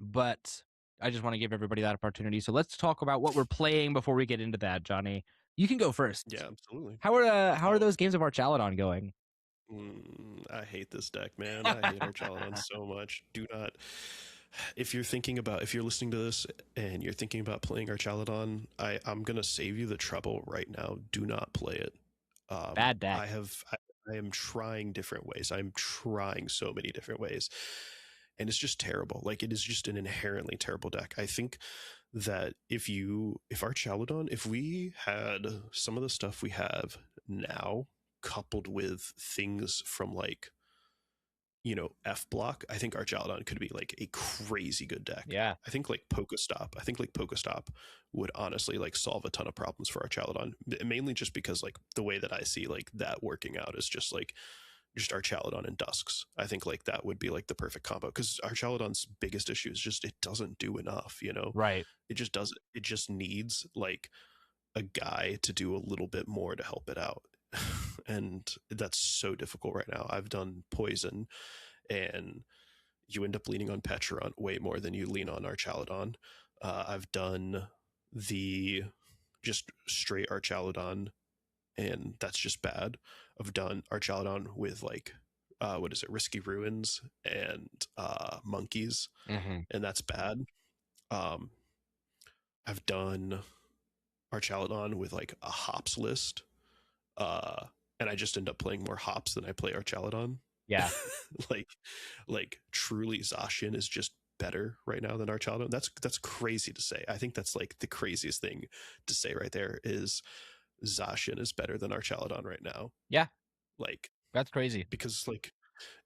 But I just want to give everybody that opportunity. So let's talk about what we're playing before we get into that. Johnny, you can go first. Yeah, absolutely. How are those games of Archaladon going? I hate this deck, man. I hate Archaladon so much. Do not. If you're listening to this and you're thinking about playing Archaladon, I'm gonna save you the trouble right now. Do not play it. Bad deck. I am trying different ways. I'm trying so many different ways, and it's just terrible. Like, it is just an inherently terrible deck. I think that if Archaladon, if we had some of the stuff we have now, coupled with things from like, F block, I think Archaladon could be like a crazy good deck. Yeah. I think like Pokestop would honestly like solve a ton of problems for Archaladon, mainly just because like the way that I see like that working out is just Archaladon and Dusks. I think like that would be like the perfect combo, because Archaladon's biggest issue is just it doesn't do enough, Right. It just doesn't. It just needs like a guy to do a little bit more to help it out. And that's so difficult right now. I've done Poison, and you end up leaning on Petron way more than you lean on Archaladon. I've done the just straight Archaladon, and that's just bad. I've done Archaladon with like Risky Ruins and Monkeys, and that's bad. I've done Archaladon with like a hops list, and I just end up playing more hops than I play Archaladon. Yeah. like truly Zacian is just better right now than Archaladon. That's crazy to say. I think that's like the craziest thing to say right there is Zacian is better than Archaladon right now. Yeah. Like, that's crazy. Because like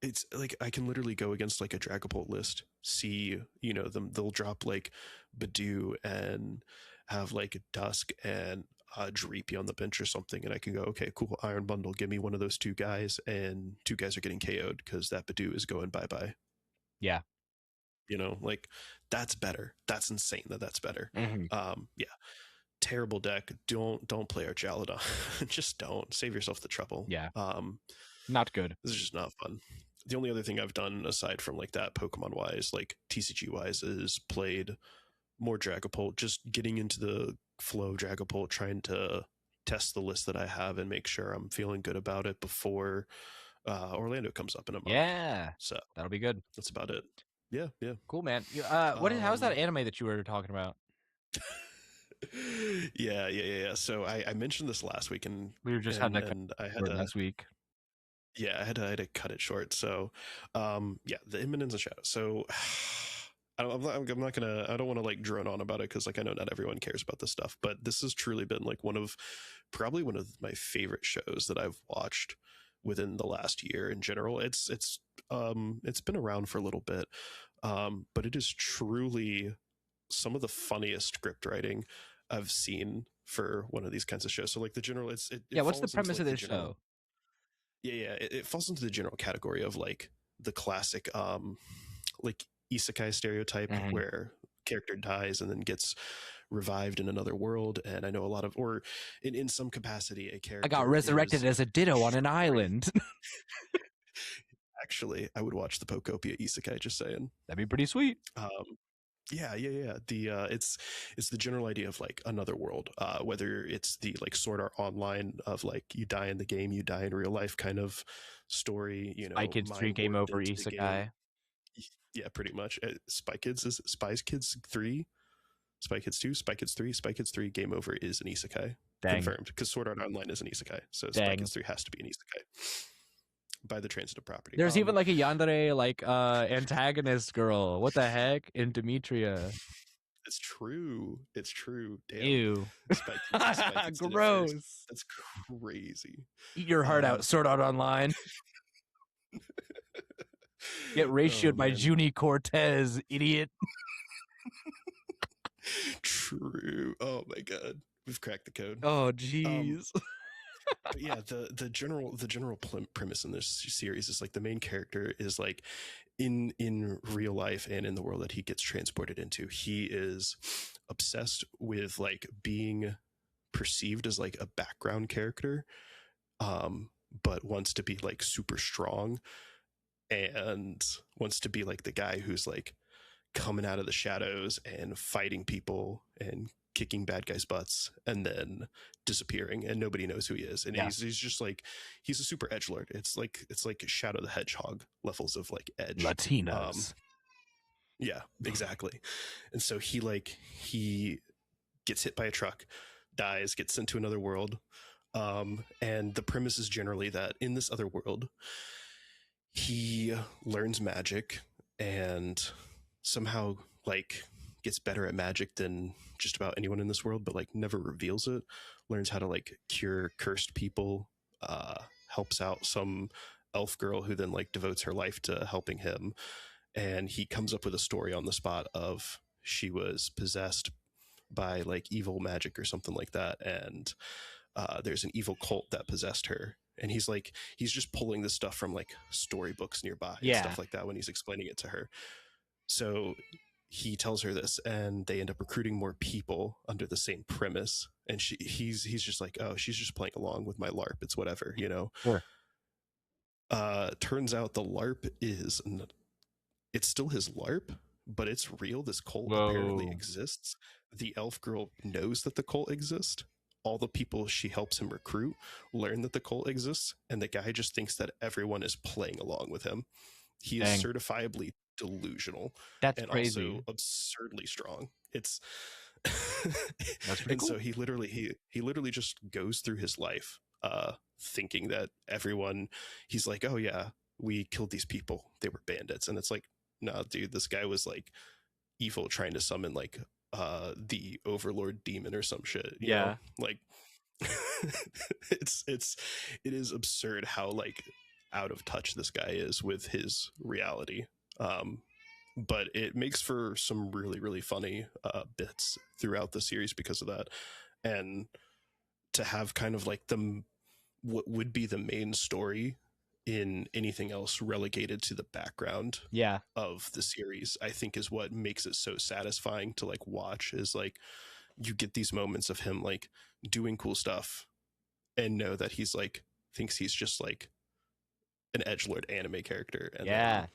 it's like I can literally go against like a Dragapult list, see, they'll drop like Badoo and have like Dusk and Dreepy on the bench or something, and I can go, okay, cool, Iron Bundle, give me one of those two guys, and two guys are getting KO'd because that Badoo is going bye-bye. Yeah. Like, that's better. That's insane that's better. Yeah. Terrible deck. Don't play Archaladon. Just don't. Save yourself the trouble. Yeah. Not good. This is just not fun. The only other thing I've done aside from like that Pokemon wise, like TCG wise, is played more Dragapult, just getting into the flow of Dragapult, trying to test the list that I have and make sure I'm feeling good about it before Orlando comes up in a month. Yeah. So that'll be good. That's about it. Yeah. Cool, man. How's that anime that you were talking about? Yeah. So I mentioned this last week, and we were just having last week. Yeah, I had to cut it short. So, yeah, the Imminence of Shadow. So, I don't want to like drone on about it, because like I know not everyone cares about this stuff, but this has truly been like probably one of my favorite shows that I've watched within the last year in general. It's been around for a little bit, but it is truly some of the funniest script writing I've seen for one of these kinds of shows. So like the general, what's the premise of this show? Yeah, it falls into the general category of like the classic like isekai stereotype, where character dies and then gets revived in another world. And I know a lot of, or in some capacity, a character, I got resurrected as a Ditto on an island. Actually, I would watch the Pokopia isekai, just saying. That'd be pretty sweet. Yeah. It's the general idea of like another world, whether it's the like Sword Art Online of like you die in the game, you die in real life kind of story. Spy Kids 3 game over isekai. Yeah, pretty much. Spy Kids 3, Spy Kids 2, Spy Kids 3, Spy Kids 3 game over is an isekai. Confirmed, because Sword Art Online is an isekai, so Spy Kids 3 has to be an isekai by the transitive property. There's even like a yandere like antagonist girl. What the heck? In Demetria. It's true. Damn. Ew. Spy Kids Gross. That's crazy. Eat your heart out, Sword Art Online. Get ratioed by Junie Cortez, idiot. True. Oh my god. We've cracked the code. Oh jeez. But yeah, the general premise in this series is like the main character is like in real life and in the world that he gets transported into, he is obsessed with like being perceived as like a background character, but wants to be like super strong and wants to be like the guy who's like coming out of the shadows and fighting people and kicking bad guys' butts and then disappearing and nobody knows who he is. And he's just like, he's a super edgelord. It's like Shadow the Hedgehog levels of like edge. Latinos. Yeah, exactly. And so he gets hit by a truck, dies, gets sent to another world. And the premise is generally that in this other world, he learns magic and somehow like gets better at magic than just about anyone in this world, but like never reveals it. Learns how to like cure cursed people, helps out some elf girl who then like devotes her life to helping him. And he comes up with a story on the spot of she was possessed by like evil magic or something like that. And there's an evil cult that possessed her. And he's just pulling this stuff from like storybooks nearby and stuff like that when he's explaining it to her. So he tells her this and they end up recruiting more people under the same premise. And he's just like, oh, she's just playing along with my LARP. It's whatever, you know? Sure. Turns out the LARP it's still his LARP, but it's real. This cult apparently exists. The elf girl knows that the cult exists. All the people she helps him recruit learn that the cult exists. And the guy just thinks that everyone is playing along with him. He is certifiably delusional. That's crazy. Also absurdly strong. It's that's pretty cool. So he literally just goes through his life thinking that everyone, he's like, oh yeah, we killed these people, they were bandits. And it's like, nah dude, this guy was like evil trying to summon like the overlord demon or some shit, you know? Like it is absurd how like out of touch this guy is with his reality. But it makes for some really, really funny bits throughout the series because of that. And to have kind of like what would be the main story in anything else relegated to the background of the series, I think is what makes it so satisfying to like watch. Is like you get these moments of him like doing cool stuff and know that he's like thinks he's just like an edgelord anime character, and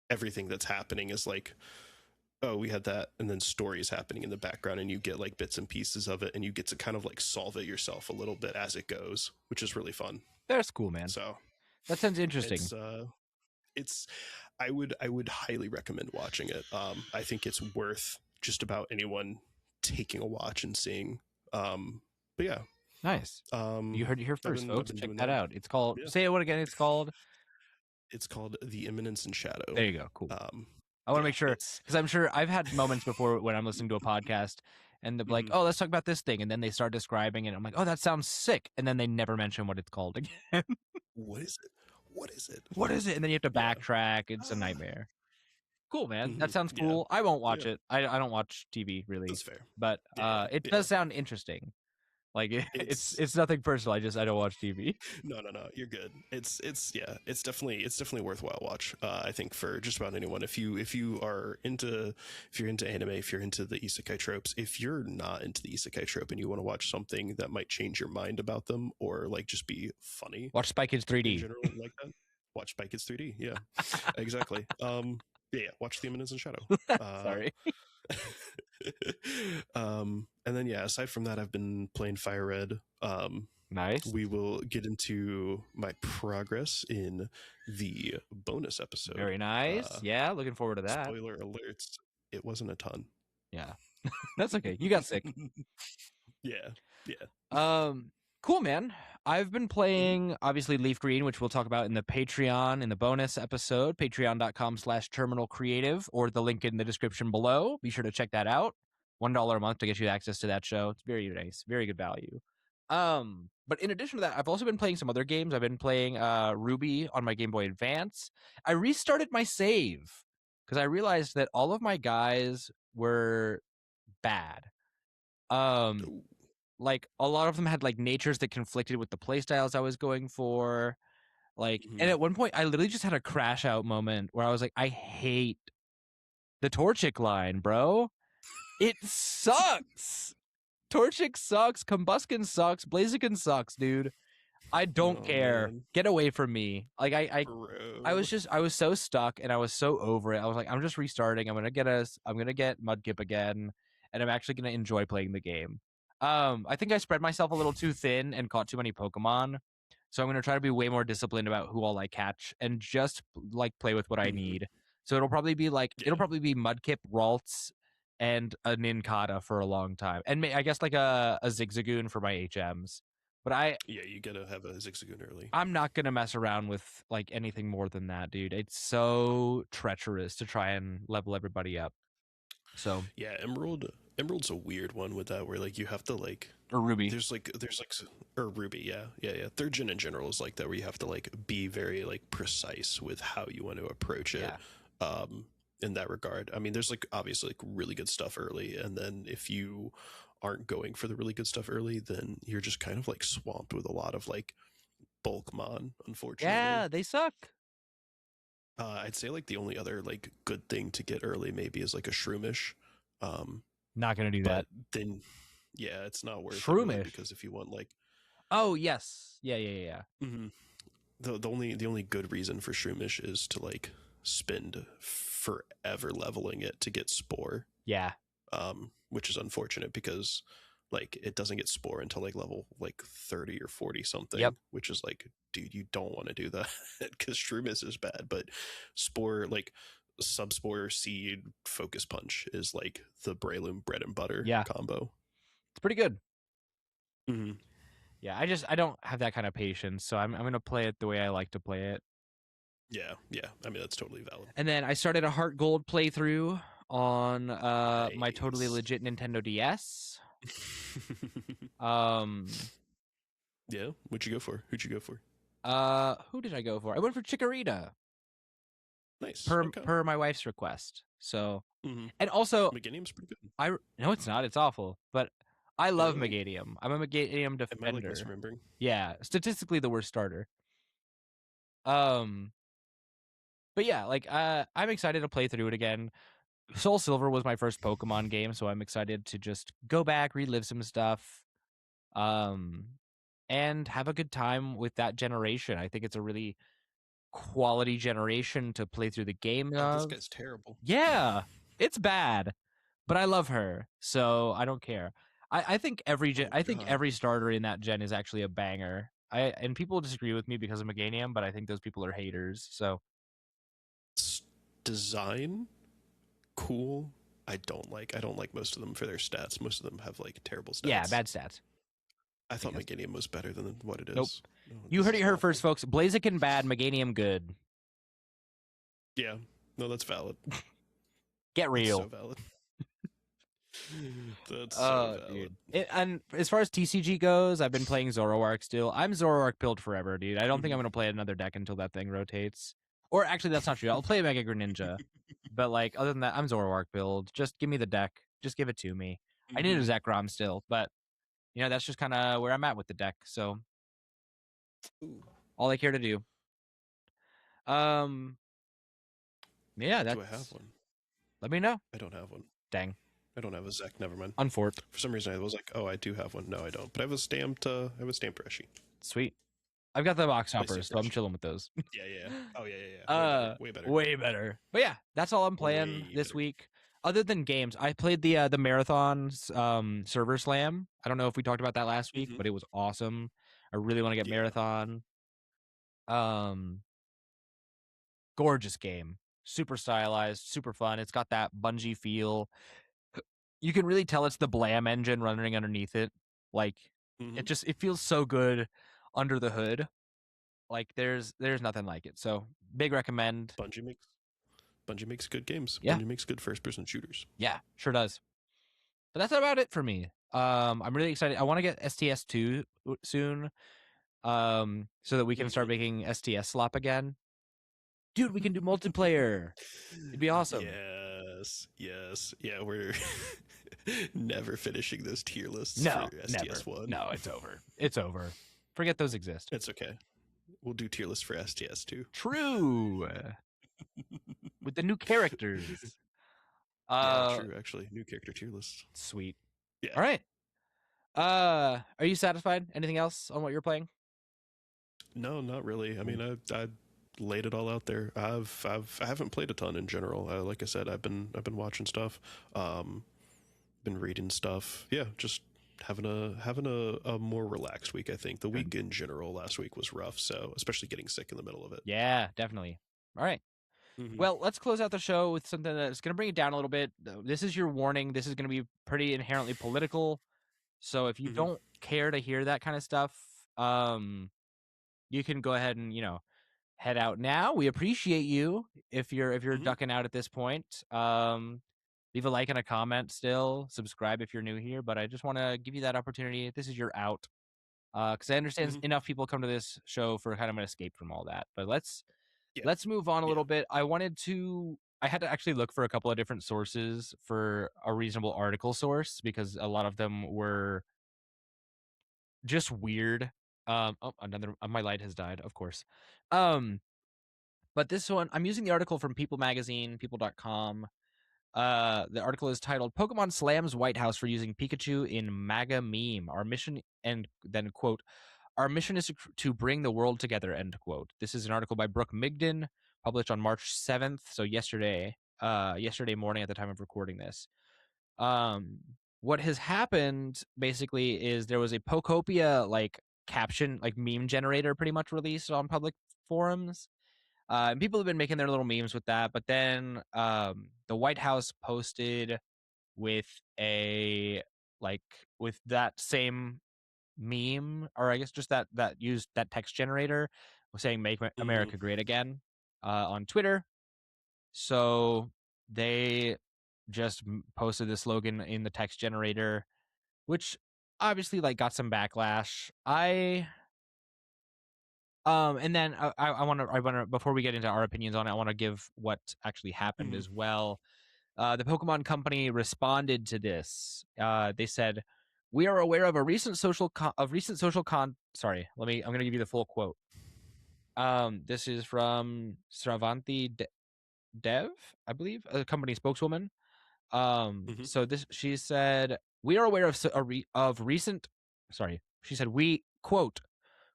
everything that's happening is like, oh, we had that, and then stories happening in the background, and you get like bits and pieces of it, and you get to kind of like solve it yourself a little bit as it goes, which is really fun. That's cool, man. So that sounds interesting. It's I would highly recommend watching it. I think it's worth just about anyone taking a watch and seeing. But yeah, nice. You heard it here first, folks. Check that out. It's called. Say it again. It's called The Imminence in Shadow. There you go. Cool. I want to make sure, because I'm sure I've had moments before when I'm listening to a podcast and they're like, oh, let's talk about this thing. And then they start describing it. And I'm like, oh, that sounds sick. And then they never mention what it's called again. What is it? What is it? And then you have to backtrack. It's a nightmare. Cool, man. That sounds cool. I won't watch it. I don't watch TV really. That's fair. But it does sound interesting. Like it's nothing personal. I don't watch TV. No, you're good. It's definitely worthwhile watch. I think for just about anyone. If you're into anime, if you're into the isekai tropes, if you're not into the isekai trope and you want to watch something that might change your mind about them or like just be funny, watch Spy Kids 3D. In general, like that. Watch Spy Kids 3D. Yeah, exactly. Watch The Imminence in Shadow. Sorry. And then aside from that, I've been playing Fire Red. Nice. We will get into my progress in the bonus episode. Very nice. Looking forward to that. Spoiler alerts, it wasn't a ton. Yeah. That's okay. You got sick. Yeah. Yeah. Cool, man. I've been Mhm. playing, obviously, Leaf Green, which we'll talk about in the Patreon in the bonus episode, patreon.com/terminal creative, or the link in the description below. Be sure to check that out. $1 a month to get you access to that show. It's very nice, very good value. But in addition to that, I've also been playing some other games. I've been playing Ruby on my Game Boy Advance. I restarted my save because I realized that all of my guys were bad. Um, Ooh. like a lot of them had like natures that conflicted with the playstyles I was going for. Like, and Mhm. at one point I literally just had a crash out moment where I was like, I hate the Torchic line, bro. It sucks. Torchic sucks. Combuskin sucks. Blaziken sucks, dude. I don't Oh care. man. Get away from me. Like Bro. I was so stuck and I was so over it. I was like, I'm just restarting. I'm gonna get Mudkip again, and I'm actually gonna enjoy playing the game. I think I spread myself a little too thin and caught too many Pokemon. So I'm gonna try to be way more disciplined about who all I catch and just like play with what I Mhm. need. So it'll Yeah. probably be Mudkip, Ralts, and a Nincada for a long time, and I guess like a Zigzagoon for my HMs. But Yeah, you gotta have a Zigzagoon early. I'm not gonna mess around with like anything more than that, dude. It's so treacherous to try and level everybody up. So Yeah, Emerald's a weird one with that, where like you have to like or Ruby, or Ruby, yeah, yeah, yeah. Third gen in general is like that, where you have to like be very like precise with how you want to approach it. yeah, Um, in that regard, I mean, there's like obviously like really good stuff early, and then if you aren't going for the really good stuff early, then you're just kind of like swamped with a lot of like bulkmon, unfortunately. yeah, they suck. I'd say like the only other like good thing to get early maybe is like a Shroomish. Um, Not gonna do but that. then yeah, it's not worth it really, Shroomish. because if you want like Oh yes, yeah, yeah, yeah, yeah. mhm. The only good reason for Shroomish is to like spend forever leveling it to get Spore, Yeah. which is unfortunate because like it doesn't get Spore until like level like 30 or 40 Yep. something, which is like, dude, you don't want to do that because Shroomish is bad, but Spore like Subspore Seed Focus Punch is like the Breloom bread and butter Yeah, combo. it's pretty good. Mm-hmm. Yeah, I don't have that kind of patience, so I'm gonna play it the way I like to play it. Yeah, yeah. I mean, that's totally valid. And then I started a Heart Gold playthrough on my totally Nice. legit Nintendo DS. Um Yeah. What'd you go for? Who'd you go for? who did I go for? I went for Chikorita Nice. Okay. per my wife's request. So, Mm-hmm. and also Meganium's pretty good. I no, it's not. It's awful. But I love Oh, Meganium. I'm a Meganium am I like defender. misremembering? Yeah, statistically the worst starter. Um, but yeah, like I'm excited to play through it again. Soul Silver was my first Pokemon game, so I'm excited to just go back, relive some stuff, um, and have a good time with that generation. I think it's a really quality generation to play through the game Oh, this of. guy's terrible. Yeah, it's bad, but I love her, so I don't care. I think Oh I think God. every starter in that gen is actually a banger. And people disagree with me because of Meganium, but I think those people are haters. So Design cool. I don't like most of them for their stats. Most of them have like terrible yeah, stats. bad stats. I I thought guess. Meganium was better than what it Nope. is. Oh, You this heard it is here awful. first, folks. Blaziken bad, Meganium good. Yeah. No, that's valid. Get That's so real. valid. That's so valid. Dude. And as far as TCG goes, I've been playing Zoroark still. I'm Zoroark build forever, dude. I don't think Mhm. I'm gonna play another deck until that thing rotates. Or actually, that's not true. I'll play Mega Greninja, but like other than that, I'm Zoroark build. Just give me the deck. Just give it to me. I need a Mhm. Zekrom still, but that's just kind of where I'm at with the deck. So Ooh. all I care to do. Um, yeah, Do I have that's. one? Let me know. I don't have one. Dang, I don't have a Zek. Never mind. unfort. For some reason, I was like, "Oh, I do have one." No, I don't. But I have a stamped. I have a stamped Reshi. Sweet. I've got the box Play hoppers, stamped so I'm Reshi. chilling with those. Yeah, yeah. Oh, yeah, yeah, yeah. Way better. Way better. Way better. But yeah, that's all I'm playing Way this better. week. Other than games, I played the marathons server slam. I don't know if we talked about that last week, Hmm. but it was awesome. I really want to get Yeah. marathon. Um, gorgeous game, super stylized, super fun. It's got that Bungie feel. You can really tell it's the Blam engine running underneath it. Like Mm-hmm. it feels so good under the hood. Like there's nothing like it. So big recommend. Bungie makes Bungie makes good games. Yeah, Bungie makes good first person shooters. yeah, sure does. But that's about it for me. I'm really excited. I want to get STS2 soon, so that we can start making STS slop again. Dude, we can do multiplayer. It'd be awesome. Yes, yes, yeah. We're never finishing those tier lists No, for never. STS1. No, it's over. It's over. Forget those exist. It's okay. We'll do tier lists for STS2. True. With the new characters. Yeah, true. Actually, new character tier list. Sweet. Yeah. All right. Are you satisfied? Anything else on what you're playing? No, not really. I mean, I laid it all out there. I haven't played a ton in general. Like I said, I've been watching stuff, been reading stuff. Yeah, just having a more relaxed week. I think the week in general last week was rough. So especially getting sick in the middle of it. Yeah, definitely. All right. Mm-hmm. Well, let's close out the show with something that's going to bring it down a little bit. This is your warning. This is going to be pretty inherently political. So if you don't care to hear that kind of stuff, you can go ahead and, head out now. We appreciate you if you're ducking out at this point. Leave a like and a comment still. Subscribe if you're new here, but I just want to give you that opportunity. This is your out. Because I understand enough people come to this show for kind of an escape from all that. But let's move on a little bit. I had to actually look for a couple of different sources for a reasonable article source because a lot of them were just weird. Another my light has died, of course. But this one, I'm using the article from People Magazine, people.com. The article is titled "Pokemon Slams White House for Using Pikachu in MAGA Meme. Our mission," and then quote, "Our mission is to bring the world together," end quote. This is an article by Brooke Migden, published on March 7th, so yesterday morning at the time of recording this. What has happened basically is there was a Pokopia caption, meme generator pretty much released on public forums. And people have been making their little memes with that, but then the White House posted with with that same meme, or I guess just that used that text generator, saying "Make America Great Again" on Twitter. So they just posted the slogan in the text generator, which obviously got some backlash. And then I want to before we get into our opinions on it, I want to give what actually happened as well. The Pokemon Company responded to this. They said, "We are aware of a recent Sorry, I'm going to give you the full quote. This is from Sravanti Dev, I believe, a company spokeswoman. So she said, "We are aware of recent." Sorry, she said, "We quote."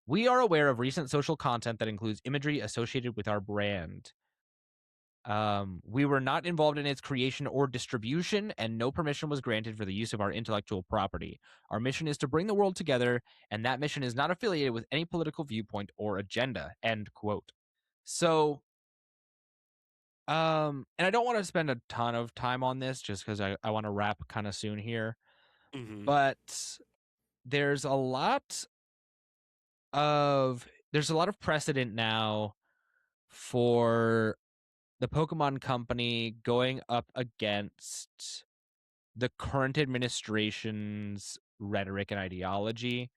"We are aware of recent social content that includes imagery associated with our brand. We were not involved in its creation or distribution, and no permission was granted for the use of our intellectual property. Our mission is to bring the world together, and that mission is not affiliated with any political viewpoint or agenda," end quote. So, and I don't want to spend a ton of time on this just because I want to wrap kind of soon here. But there's a lot of precedent now for the Pokemon Company going up against the current administration's rhetoric and ideology.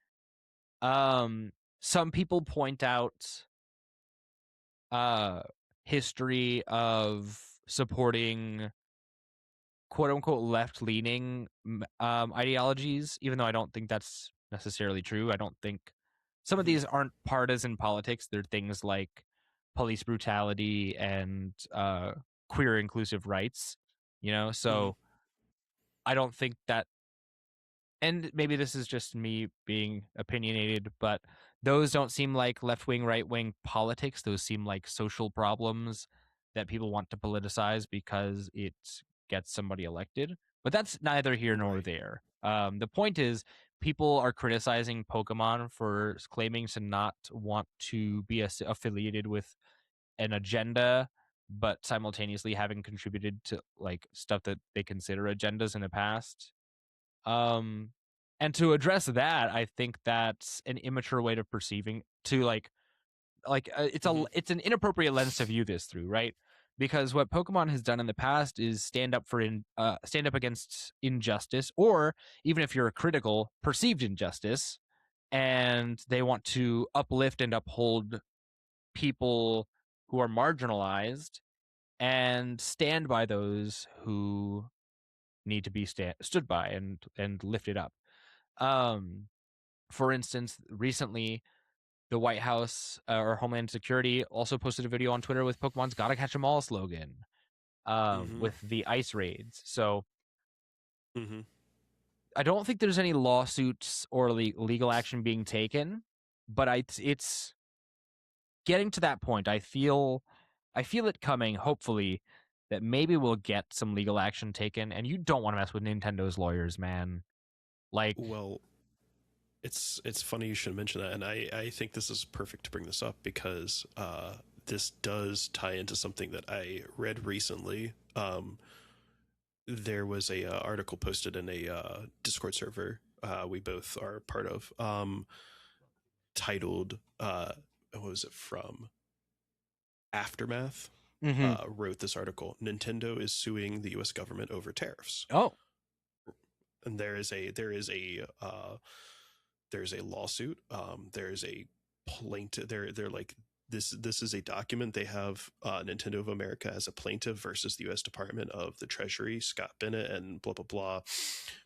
Some people point out history of supporting quote unquote left leaning ideologies, even though I don't think that's necessarily true. I don't think some of these aren't partisan politics. They're things like police brutality and queer inclusive rights, so I don't think that, and maybe this is just me being opinionated, but those don't seem like left-wing, right-wing politics. Those seem like social problems that people want to politicize because it gets somebody elected. But that's neither here nor there. The point is, people are criticizing Pokemon for claiming to not want to be affiliated with an agenda, but simultaneously having contributed to stuff that they consider agendas in the past. And to address that, I think that's an immature way of perceiving to Mm-hmm. it's an inappropriate lens to view this through, right? Because what Pokemon has done in the past is stand up against injustice, or even if you're critical, perceived injustice, and they want to uplift and uphold people who are marginalized and stand by those who need to be stood by and lifted up. Um, for instance, recently the White House or Homeland Security also posted a video on Twitter with Pokemon's "Gotta Catch 'Em All" slogan, Mm-hmm. with the ice raids. So Mm-hmm. I don't think there's any lawsuits or legal action being taken, but it's getting to that point. I feel it coming. Hopefully, that maybe we'll get some legal action taken. And you don't want to mess with Nintendo's lawyers, man. Like, Well, it's funny you should mention that, and I think this is perfect to bring this up because this does tie into something that I read recently. There was a article posted in a Discord server we both are part of, titled what was it from? Aftermath mm-hmm. wrote this article. Nintendo is suing the U.S. government over tariffs, Oh, and there's a lawsuit. There's a plaintiff. They're like this is a document they have. Nintendo of America as a plaintiff versus the U.S. Department of the Treasury, Scott Bennett, and blah blah blah.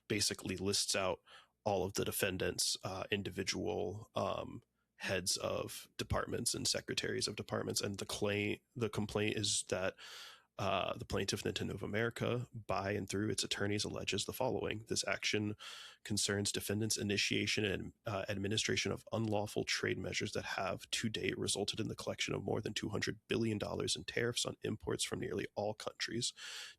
Basically lists out all of the defendants, individual heads of departments and secretaries of departments, and the complaint is that the plaintiff, Nintendo of America, by and through its attorneys, alleges the following: this action concerns defendants' initiation and administration of unlawful trade measures that have to date resulted in the collection of more than $200 billion in tariffs on imports from nearly all countries.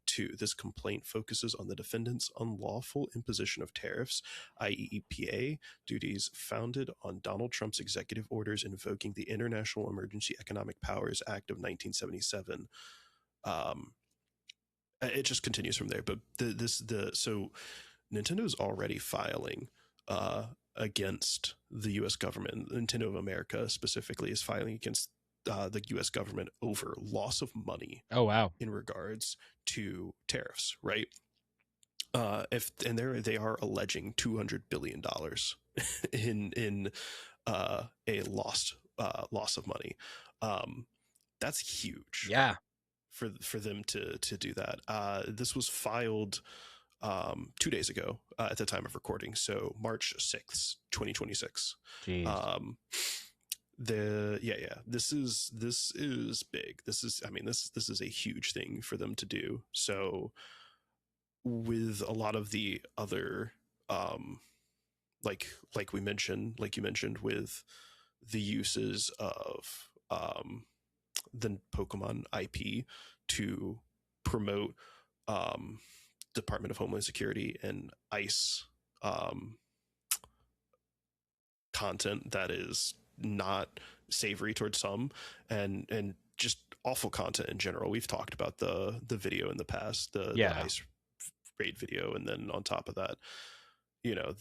2. This complaint focuses on the defendants' unlawful imposition of tariffs, i.e., EPA, duties founded on Donald Trump's executive orders invoking the International Emergency Economic Powers Act of 1977. It just continues from there, but so Nintendo is already filing against the U.S. government. Nintendo of America specifically is filing against the U.S. government over loss of money. oh wow, in regards to tariffs, right? If and they are alleging $200 billion in a loss of money. That's huge yeah, for them to do that. This was filed 2 days ago at the time of recording, so March 6th, 2026. jeez, This is big. This is a huge thing for them to do. So with a lot of the other like we mentioned, like you mentioned, with the uses of the Pokemon IP to promote Department of Homeland Security and ICE content that is not savory towards some, and just awful content in general. We've talked about the video in the past, the ICE raid video, and then on top of that,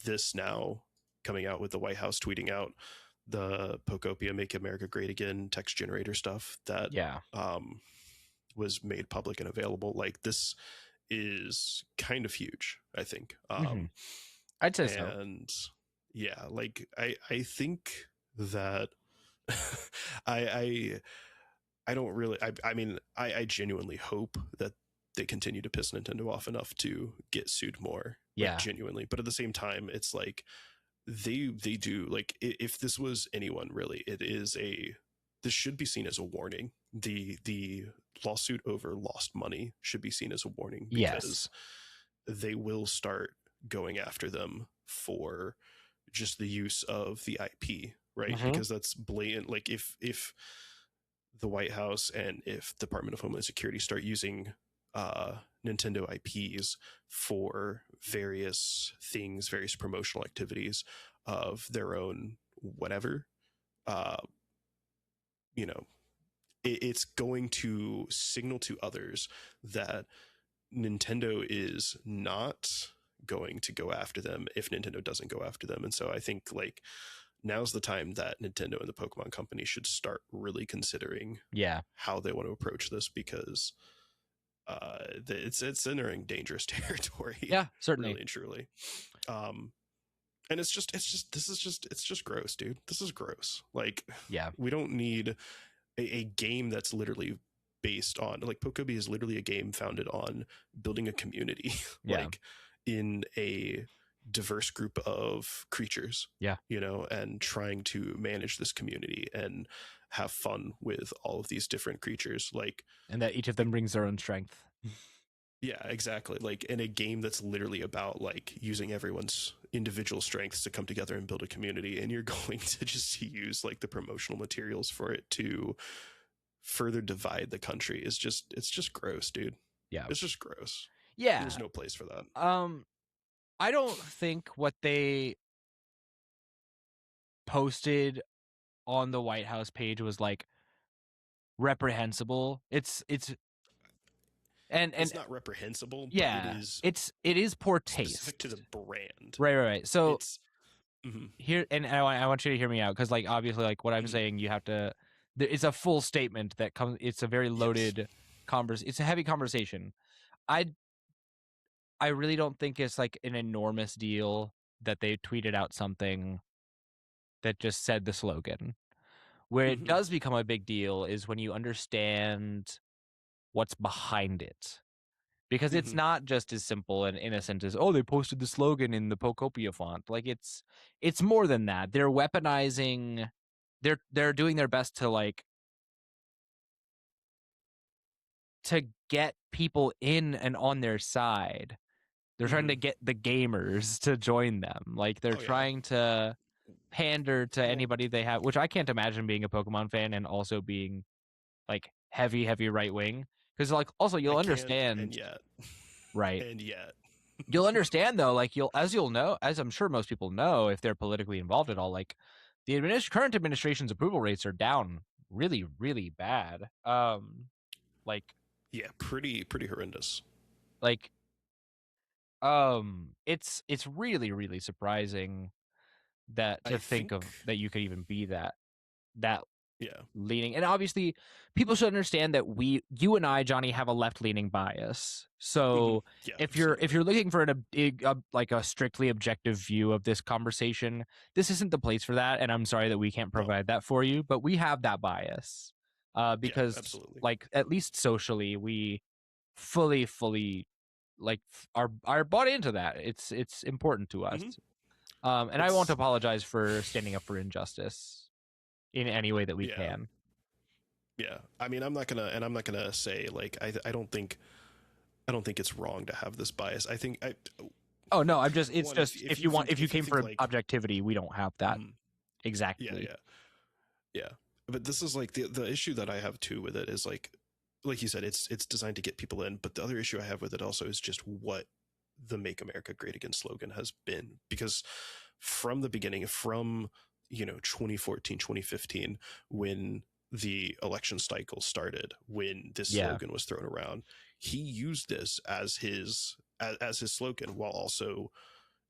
this now coming out with the White House tweeting out the Pokopia Make America Great Again text generator stuff that was made public and available. Like, this is kind of huge, I think. I'd say so. And yeah, like I think that I don't really, I genuinely hope that they continue to piss Nintendo off enough to get sued more. Like, genuinely. But at the same time, it's like they do, like, if this was anyone really, this should be seen as a warning. The lawsuit over lost money should be seen as a warning, because they will start going after them for just the use of the IP, right? Because that's blatant. Like, if the White House and if Department of Homeland Security start using Nintendo IPs for various things, various promotional activities of their own, whatever, it's going to signal to others that Nintendo is not going to go after them if Nintendo doesn't go after them. And so I think like now's the time that Nintendo and the Pokemon Company should start really considering how they want to approach this, because it's entering dangerous territory. Yeah, certainly. Really and truly. And it's just gross, dude. This is gross. Like, we don't need a game that's literally based on, like, Pokopia is literally a game founded on building a community, like in a diverse group of creatures, you know, and trying to manage this community and have fun with all of these different creatures, like, and that each of them brings their own strength. Yeah, exactly. Like in a game that's literally about like using everyone's individual strengths to come together and build a community, and you're going to just use like the promotional materials for it to further divide the country it's just gross, dude. Yeah. It's just gross. Yeah. There's no place for that. I don't think what they posted on the White House page was like reprehensible. It's not reprehensible, yeah, but it is poor taste specific to the brand. Right. So it's here, and I want you to hear me out, because like obviously like what I'm saying, you have to. It's a full statement that comes. It's a very loaded It's a heavy conversation. I really don't think it's like an enormous deal that they tweeted out something that just said the slogan. Where it does become a big deal is when you understand what's behind it. Because it's not just as simple and innocent as, oh, they posted the slogan in the Pokopia font. Like it's more than that. They're weaponizing, they're doing their best to like to get people in and on their side. They're trying to get the gamers to join them. Like they're trying to pander to anybody they have, which I can't imagine being a Pokemon fan and also being like heavy right wing. Because like also you'll understand, and yet, right? And yet, you'll understand though, like you'll know, as I'm sure most people know if they're politically involved at all, like the current administration's approval rates are down really, really bad. Like yeah, pretty horrendous. Like it's really, really surprising that to think of that you could even be that leaning. And obviously people should understand that you and I, Johnny, have a left-leaning bias. So if you're looking for like a strictly objective view of this conversation, this isn't the place for that, and I'm sorry that we can't provide that for you, but we have that bias. Because like at least socially we fully like are bought into that. It's important to us. And I won't apologize for standing up for injustice in any way that we can. Yeah, I mean, I'm not gonna say like I don't think it's wrong to have this bias. I think Oh no, I'm just it's just if you came for like, objectivity, we don't have that exactly. Yeah. But this is like the issue that I have too with it is like you said, it's designed to get people in. But the other issue I have with it also is just what the Make America Great Again slogan has been, because from the beginning, from 2014, 2015, when the election cycle started, when this slogan was thrown around, he used this as his slogan, while also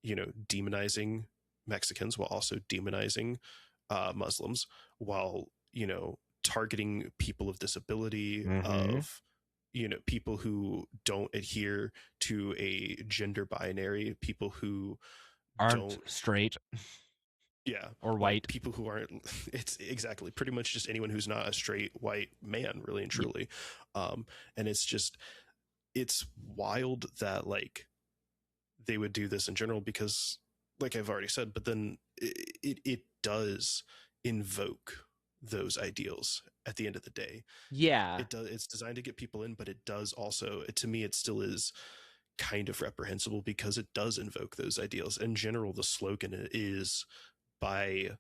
demonizing Mexicans, while also demonizing Muslims, while targeting people of disability, of people who don't adhere to a gender binary, people who aren't straight, or white, people who aren't. It's exactly pretty much just anyone who's not a straight white man, really and truly. And it's wild that like they would do this in general, because like I've already said, but then it does invoke those ideals at the end of the day. It's designed to get people in, but it does also, to me, it still is kind of reprehensible, because it does invoke those ideals. In general, the slogan is by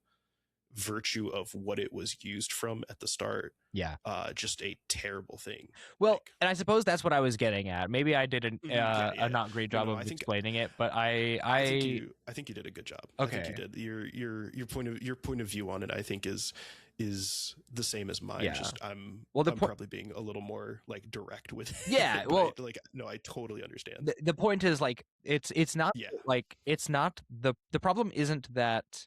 virtue of what it was used from at the start, Yeah. just a terrible thing. Well, and I suppose that's what I was getting at. Maybe I did a not great job of explaining it, but I think you did a good job. Okay. I think you did. Your point of view on it, I think, is the same as mine. Yeah. Just I'm probably being a little more like direct with it. Yeah. Well, no, I totally understand. The point is like it's not like it's not the problem isn't that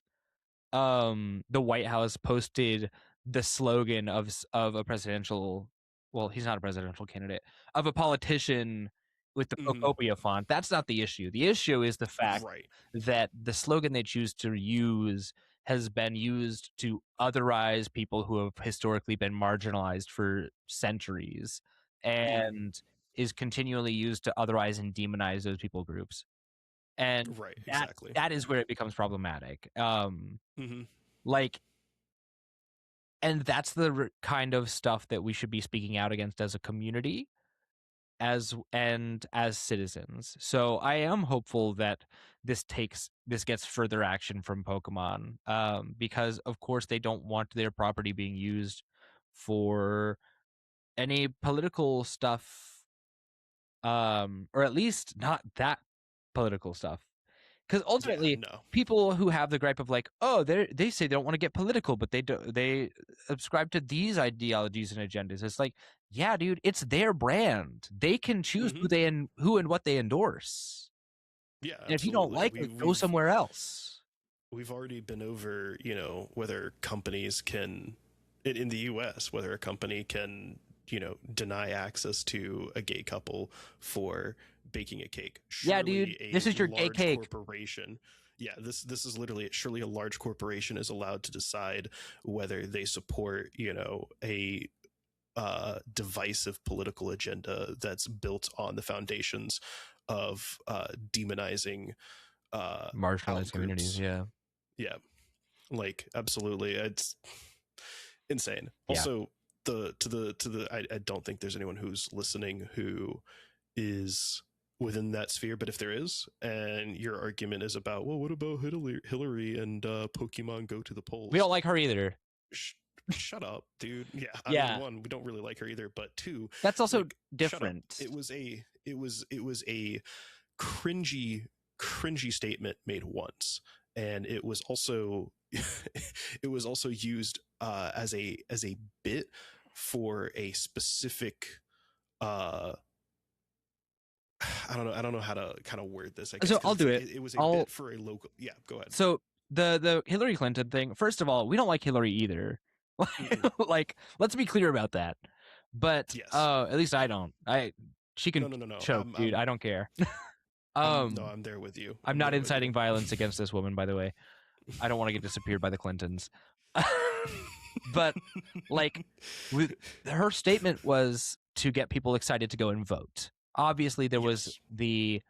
the White House posted the slogan of a presidential, well, he's not a presidential candidate, of a politician with the Pokopia font. That's not the issue. The issue is the fact that the slogan they choose to use has been used to otherize people who have historically been marginalized for centuries, and is continually used to otherize and demonize those people groups. And that is where it becomes problematic. Like, and that's the kind of stuff that we should be speaking out against as a community, as citizens. So I am hopeful that this gets further action from Pokemon, because of course they don't want their property being used for any political stuff, or at least not that political stuff. Because ultimately, people who have the gripe of like, oh, they say they don't want to get political, but they subscribe to these ideologies and agendas. It's like, yeah, dude, it's their brand. They can choose who and what they endorse. Yeah, and if you don't like it, go somewhere else. We've already been over, whether companies can, in the U.S., whether a company can, deny access to a gay couple for baking a cake. Yeah, dude, this is your gay cake. Corporation. Yeah, this is literally, surely a large corporation is allowed to decide whether they support, a divisive political agenda that's built on the foundations of demonizing marginalized communities. Yeah, like absolutely, it's insane. Yeah. Also, I don't think there's anyone who's listening who is within that sphere, but if there is, and your argument is about, well, what about Hillary and Pokemon Go to the polls? We don't like her either. Shut up, dude. Yeah. I mean, one, we don't really like her either, but two, that's also different. It was a cringy statement made once, and it was also used as a bit for a specific I don't know how to kind of word this. I guess, so I'll do it. It was a bit for a local. Yeah, go ahead. So the Hillary Clinton thing. First of all, we don't like Hillary either. Like, let's be clear about that. But at least I don't. She can choke, dude. I don't care. No, I'm there with you. I'm not inciting violence against this woman, by the way. I don't want to get disappeared by the Clintons. But like, her statement was to get people excited to go and vote. Obviously, there was the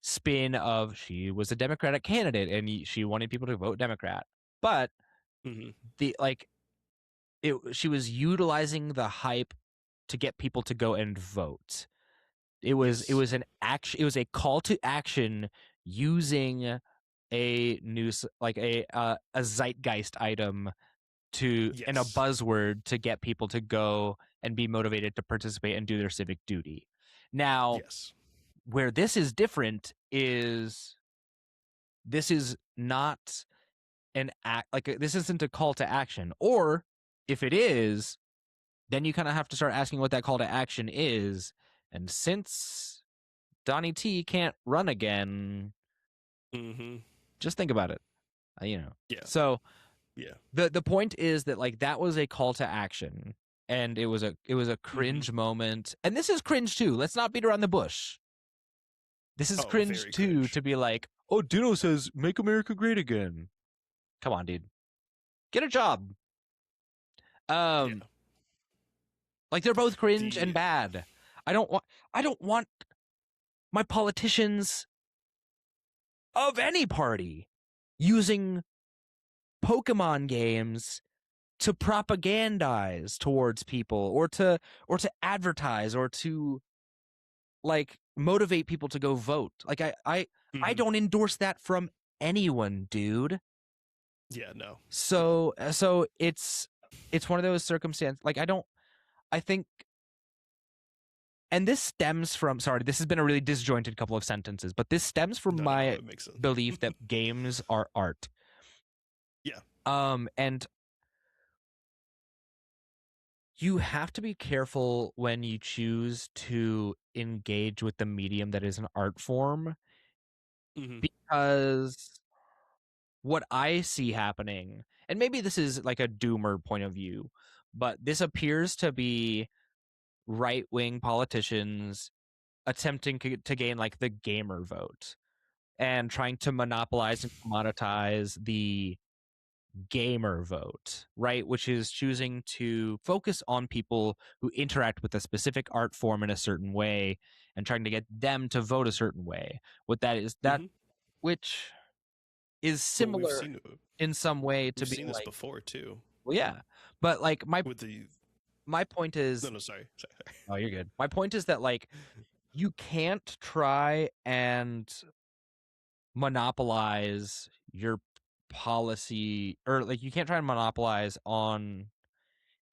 spin of she was a Democratic candidate and she wanted people to vote Democrat. But she was utilizing the hype to get people to go and vote. It was an action. It was a call to action using a news, like a zeitgeist item and a buzzword to get people to go and be motivated to participate and do their civic duty. Now, where this is different is this is not an act, like this isn't a call to action. Or if it is, then you kind of have to start asking what that call to action is. And since Donnie T can't run again, just think about it. So the point is that like that was a call to action, and it was a cringe moment. And this is cringe too. Let's not beat around the bush. This is cringe too, cringe. To be like, oh, Dino says make America great again. Come on, dude. Get a job. Like they're both cringe and bad. I don't want my politicians of any party using Pokemon games to propagandize towards people, or to advertise, or to like motivate people to go vote. Like I don't endorse that from anyone, dude. Yeah, no. So it's one of those circumstances. Like I think, and this stems from, sorry, this has been a really disjointed couple of sentences, but this stems from No, my it makes sense. belief that games are art. Yeah. And you have to be careful when you choose to engage with the medium that is an art form, Mm-hmm. because what I see happening, and maybe this is like a doomer point of view, but this appears to be right wing politicians attempting to gain like the gamer vote and trying to monopolize and commoditize the gamer vote, right? Which is choosing to focus on people who interact with a specific art form in a certain way and trying to get them to vote a certain way. What that is, that Mm-hmm. which is Well, similar in some way to we've being seen this like, before too. well, yeah, but like With the my point is, no, sorry. oh, you're good. My point is that like you can't try and monopolize your policy, or like you can't try and monopolize on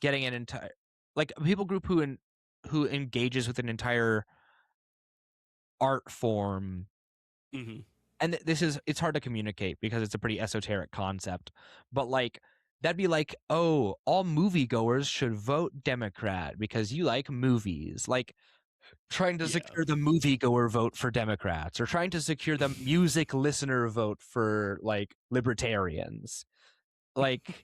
getting an entire, like a people group who engages with an entire art form. Mm-hmm. And this is, it's hard to communicate because it's a pretty esoteric concept, but like that'd be like, oh, all moviegoers should vote Democrat because you like movies, like trying to Yeah. secure the moviegoer vote for Democrats, or trying to secure the music listener vote for like libertarians, like,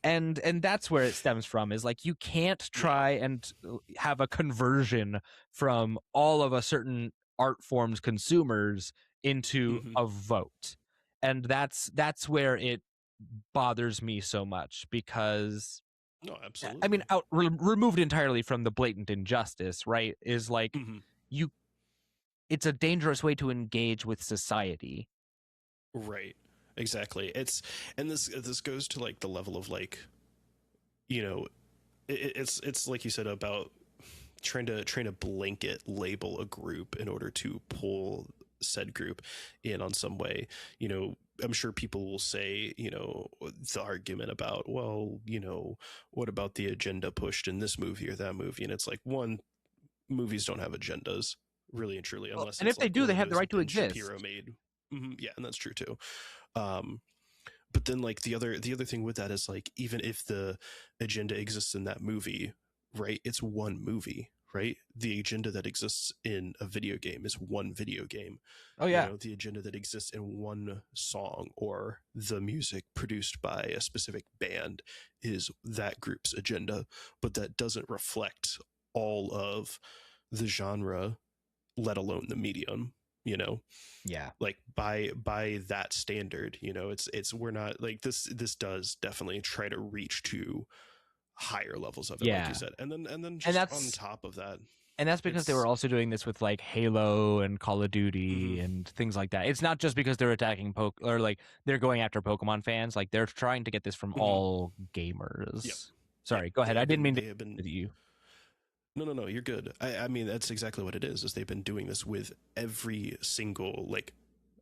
and that's where it stems from, is like you can't Yeah. try and have a conversion from all of a certain art form's consumers into Mm-hmm. a vote. And that's where it bothers me so much, because No, I mean, absolutely. removed entirely from the blatant injustice, right, is like Mm-hmm. you, it's a dangerous way to engage with society. Right. Exactly. And this goes to like the level of like, you know, it's like you said about trying to blanket label a group in order to pull said group in on some way. You know, I'm sure people will say, you know, the argument about, well, you know, what about the agenda pushed in this movie or that movie? And it's like, one, movies don't have agendas, really and truly, Well, unless and it's if they like do, one they of have the those right to Ben exist. Shapiro made. Yeah, and that's true too. Um, but then like the other thing with that is like, even if the agenda exists in that movie, right, it's one movie, right? The agenda that exists in a video game is one video game. Oh You yeah. know, the agenda that exists in one song or the music produced by a specific band is that group's agenda, but that doesn't reflect all of the genre, let alone the medium, you know. Yeah. Like by that standard, you know, it's we're not like this does definitely try to reach to higher levels of it, like you Yeah. said, and then And just on that's top of that, and that's because they were it's also doing this with like Halo and Call of mm-hmm, Duty and things like that. It's not just because they're attacking or like they're going after Pokemon fans. Like they're trying to get this from mm-hmm, all yep, gamers. yep, Sorry, go ahead. I didn't mean to they have been at you. no, you're good. I mean, that's exactly what it is they've been doing this with every single, like,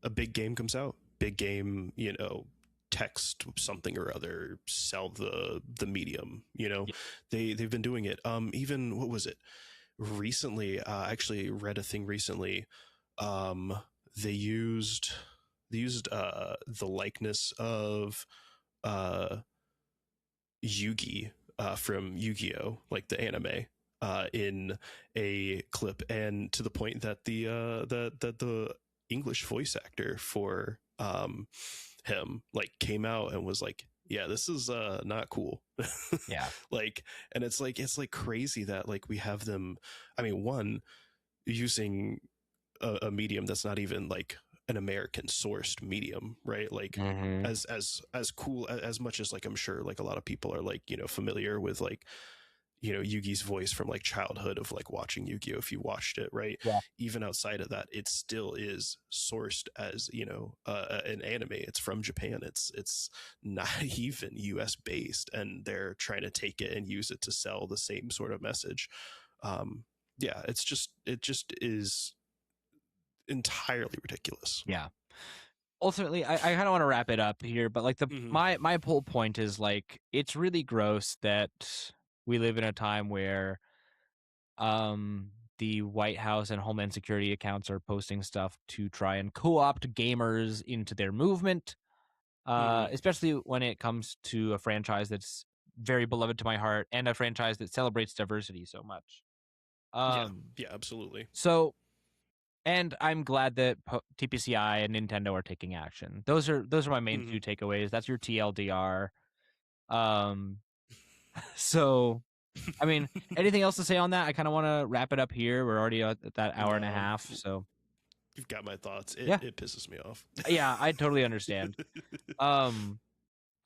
a big game comes out, big game, you know, text something or other, sell the medium, you know. Yeah. They've been doing it. Even what was it recently, I actually read a thing recently. um they used the likeness of uh Yugi, from Yu-Gi-Oh, like the anime, in a clip, and to the point that the English voice actor for him like came out and was like, yeah, this is not cool. Yeah. Like, and it's like crazy that like we have them, I mean, one, using a medium that's not even like an American sourced medium, right? Like, Mm-hmm. as cool as much as like I'm sure like a lot of people are like, you know, familiar with like, you know, Yugi's voice from like childhood of like watching Yu-Gi-Oh, if you watched it, right? Yeah. Even outside of that, it still is sourced as, you know, an anime. It's from Japan. It's not even US based, and they're trying to take it and use it to sell the same sort of message. um yeah, it just is entirely ridiculous. Yeah. ultimately, I kind of want to wrap it up here, but like Mm-hmm. my whole point is like it's really gross that we live in a time where the White House and Homeland Security accounts are posting stuff to try and co-opt gamers into their movement, Mm-hmm. especially when it comes to a franchise that's very beloved to my heart and a franchise that celebrates diversity so much. Yeah. Um, Yeah. Absolutely. so and I'm glad that TPCI and Nintendo are taking action. Those are my main Mm-hmm. two takeaways. That's your TLDR. Um, so I mean, anything else to say on that? I kind of want to wrap it up here. We're already at that hour and a No, half. So you've got my thoughts. It yeah, it pisses me off. yeah, I totally understand. Um,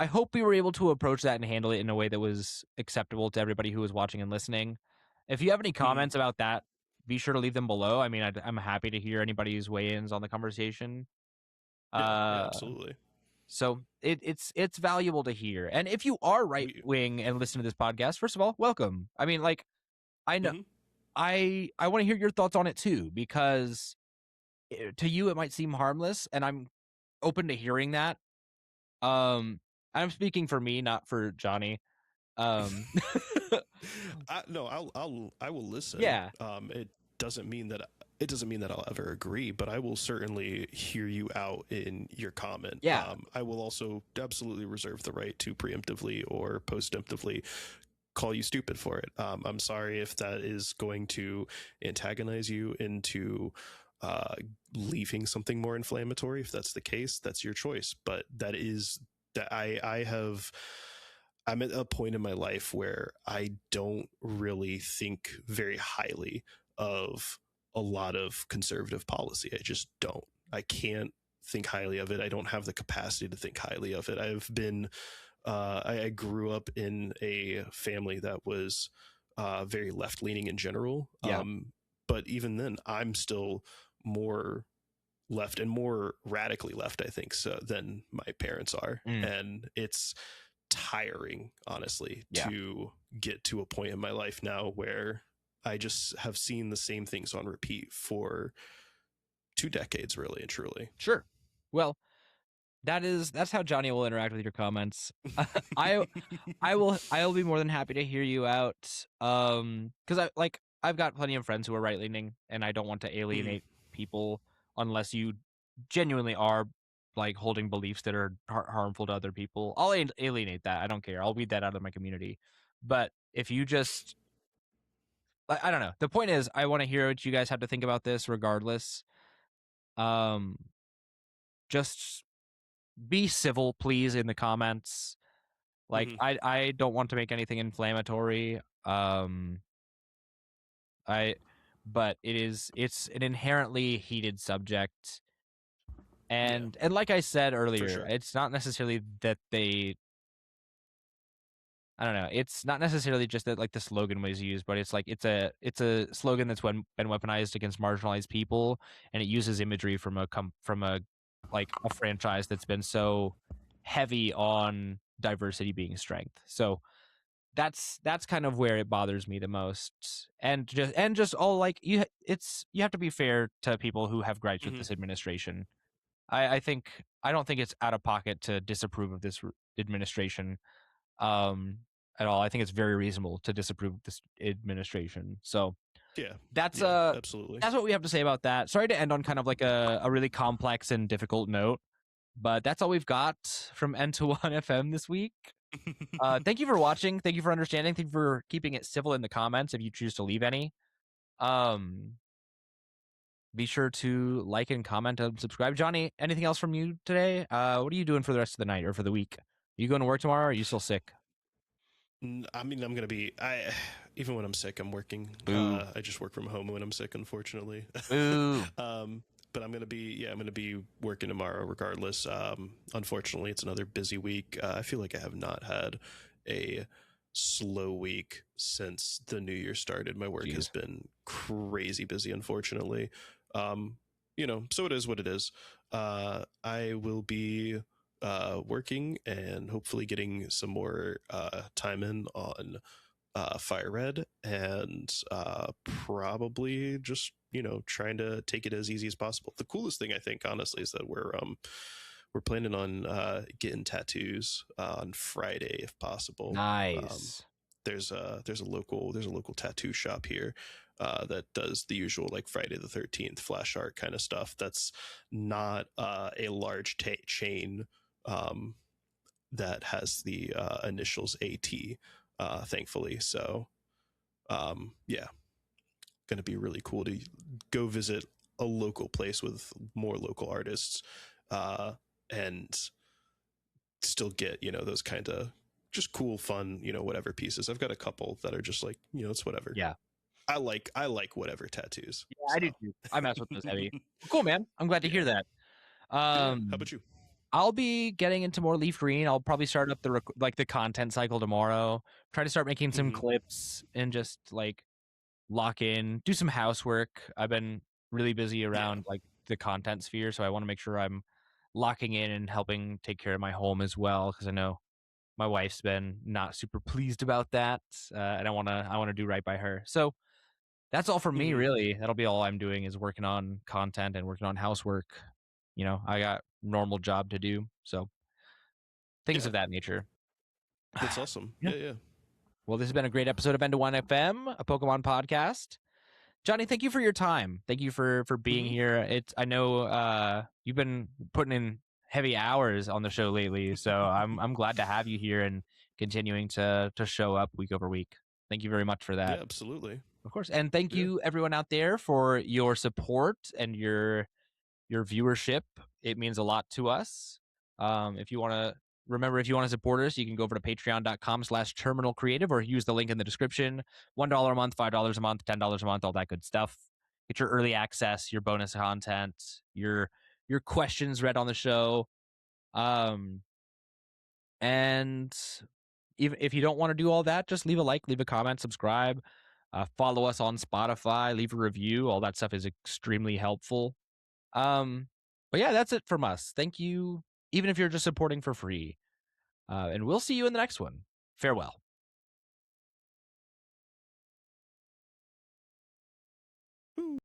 I hope we were able to approach that and handle it in a way that was acceptable to everybody who was watching and listening. If you have any Mm-hmm. comments about that, be sure to leave them below. I mean, I'm happy to hear anybody's weigh-ins on the conversation. Yeah. Yeah. Uh, Absolutely. so it's valuable to hear. And if you are right We. wing and listen to this podcast, first of all, welcome. I mean, like I know Mm-hmm. I want to hear your thoughts on it too, because to you it might seem harmless, and I'm open to hearing that. I'm speaking for me, not for Johnny. Um, No, I will listen. yeah, Doesn't mean that it doesn't mean that I'll ever agree, but I will certainly hear you out in your comment. yeah, I will also absolutely reserve the right to preemptively or postemptively call you stupid for it. I'm sorry if that is going to antagonize you into uh, leaving something more inflammatory. If that's the case, that's your choice. But that is that I have. I'm at a point in my life where I don't really think very highly of a lot of conservative policy. I just don't. I can't think highly of it. I don't have the capacity to think highly of it. I've been I grew up in a family that was very left leaning in general. yeah. But even then, I'm still more left and more radically left, I think, so than my parents are. Mm, And it's tiring, honestly, yeah, to get to a point in my life now where I just have seen the same things on repeat for 2 decades, really and truly. sure. Well, that's how Johnny will interact with your comments. I I'll be more than happy to hear you out. Because I've got plenty of friends who are right leaning, and I don't want to Mhm. alienate people unless you genuinely are like holding beliefs that are harmful to other people. I'll alienate that. I don't care. I'll weed that out of my community. But if you just I don't know. The point is, I want to hear what you guys have to think about this, regardless. Um, just be civil, please, in the comments. Like Mhm. I don't want to make anything inflammatory. I but it's an inherently heated subject. Yeah, And like I said for earlier, sure. it's not necessarily that they I don't know. It's not necessarily just that like the slogan was used, but it's like it's a slogan that's been weaponized against marginalized people, and it uses imagery from a like a franchise that's been so heavy on diversity being strength. So that's kind of where it bothers me the most. And just all like you have to be fair to people who have gripes with Mhm. this administration. I don't think it's out of pocket to disapprove of this administration um at all. I think it's very reasonable to disapprove of this administration. So Yeah, that's yeah, uh absolutely. that's what we have to say about that. Sorry to end on kind of like a really complex and difficult note, but that's all we've got from N21FM this week. Thank you for watching. Thank you for understanding. Thank you for keeping it civil in the comments if you choose to leave any. Um, be sure to like and comment and subscribe. Johnny, anything else from you today? What are you doing for the rest of the night or for the week? Are you going to work tomorrow or are you still sick? I mean, I'm gonna be. I even when I'm sick, I'm working. Boo. I just work from home when I'm sick, unfortunately. Boo. um, but I'm gonna be. Yeah, I'm gonna be working tomorrow, regardless. Unfortunately, it's another busy week. I feel like I have not had a slow week since the new year started. My work has Jeez. been crazy busy, unfortunately. Um, so it is what it is. I will be working and hopefully getting some more time in on fire red, and probably just trying to take it as easy as possible. The coolest thing I think, honestly, is that we're planning on getting tattoos on Friday if possible. Nice. There's a local tattoo shop here that does the usual like Friday the 13th flash art kind of stuff. That's not a large chain that has the initials AT, thankfully. So yeah, going to be really cool to go visit a local place with more local artists and still get those kind of just cool, fun, whatever pieces. I've got a couple that are just like, it's whatever. Yeah. I like whatever tattoos. Yeah, so. I do too. I mess with those heavy. Cool, man. I'm glad to hear that. How about you? I'll be getting into more leaf green. I'll probably start up the content cycle tomorrow. Try to start making some clips and just like lock in, do some housework. I've been really busy around like the content sphere, so I want to make sure I'm locking in and helping take care of my home as well, because I know my wife's been not super pleased about that, and I want to do right by her. So that's all for me, really. That'll be all I'm doing is working on content and working on housework. I got normal job to do, so things of that nature. That's awesome. Yeah. Well, this has been a great episode of N21FM, a Pokemon podcast. Johnny, thank you for your time. Thank you for being here. I know you've been putting in heavy hours on the show lately, so I'm glad to have you here and continuing to show up week over week. Thank you very much for that. Yeah, absolutely. Of course. And thank you everyone out there for your support and your viewership. It means a lot to us. If you want to support us, you can go over to patreon.com/terminalcreative or use the link in the description. $1 a month, $5 a month, $10 a month, all that good stuff. Get your early access, your bonus content, your questions read on the show. And even if you don't want to do all that, just leave a like, leave a comment, subscribe, follow us on Spotify, leave a review. All that stuff is extremely helpful. But yeah, that's it from us. Thank you, even if you're just supporting for free. And we'll see you in the next one. Farewell.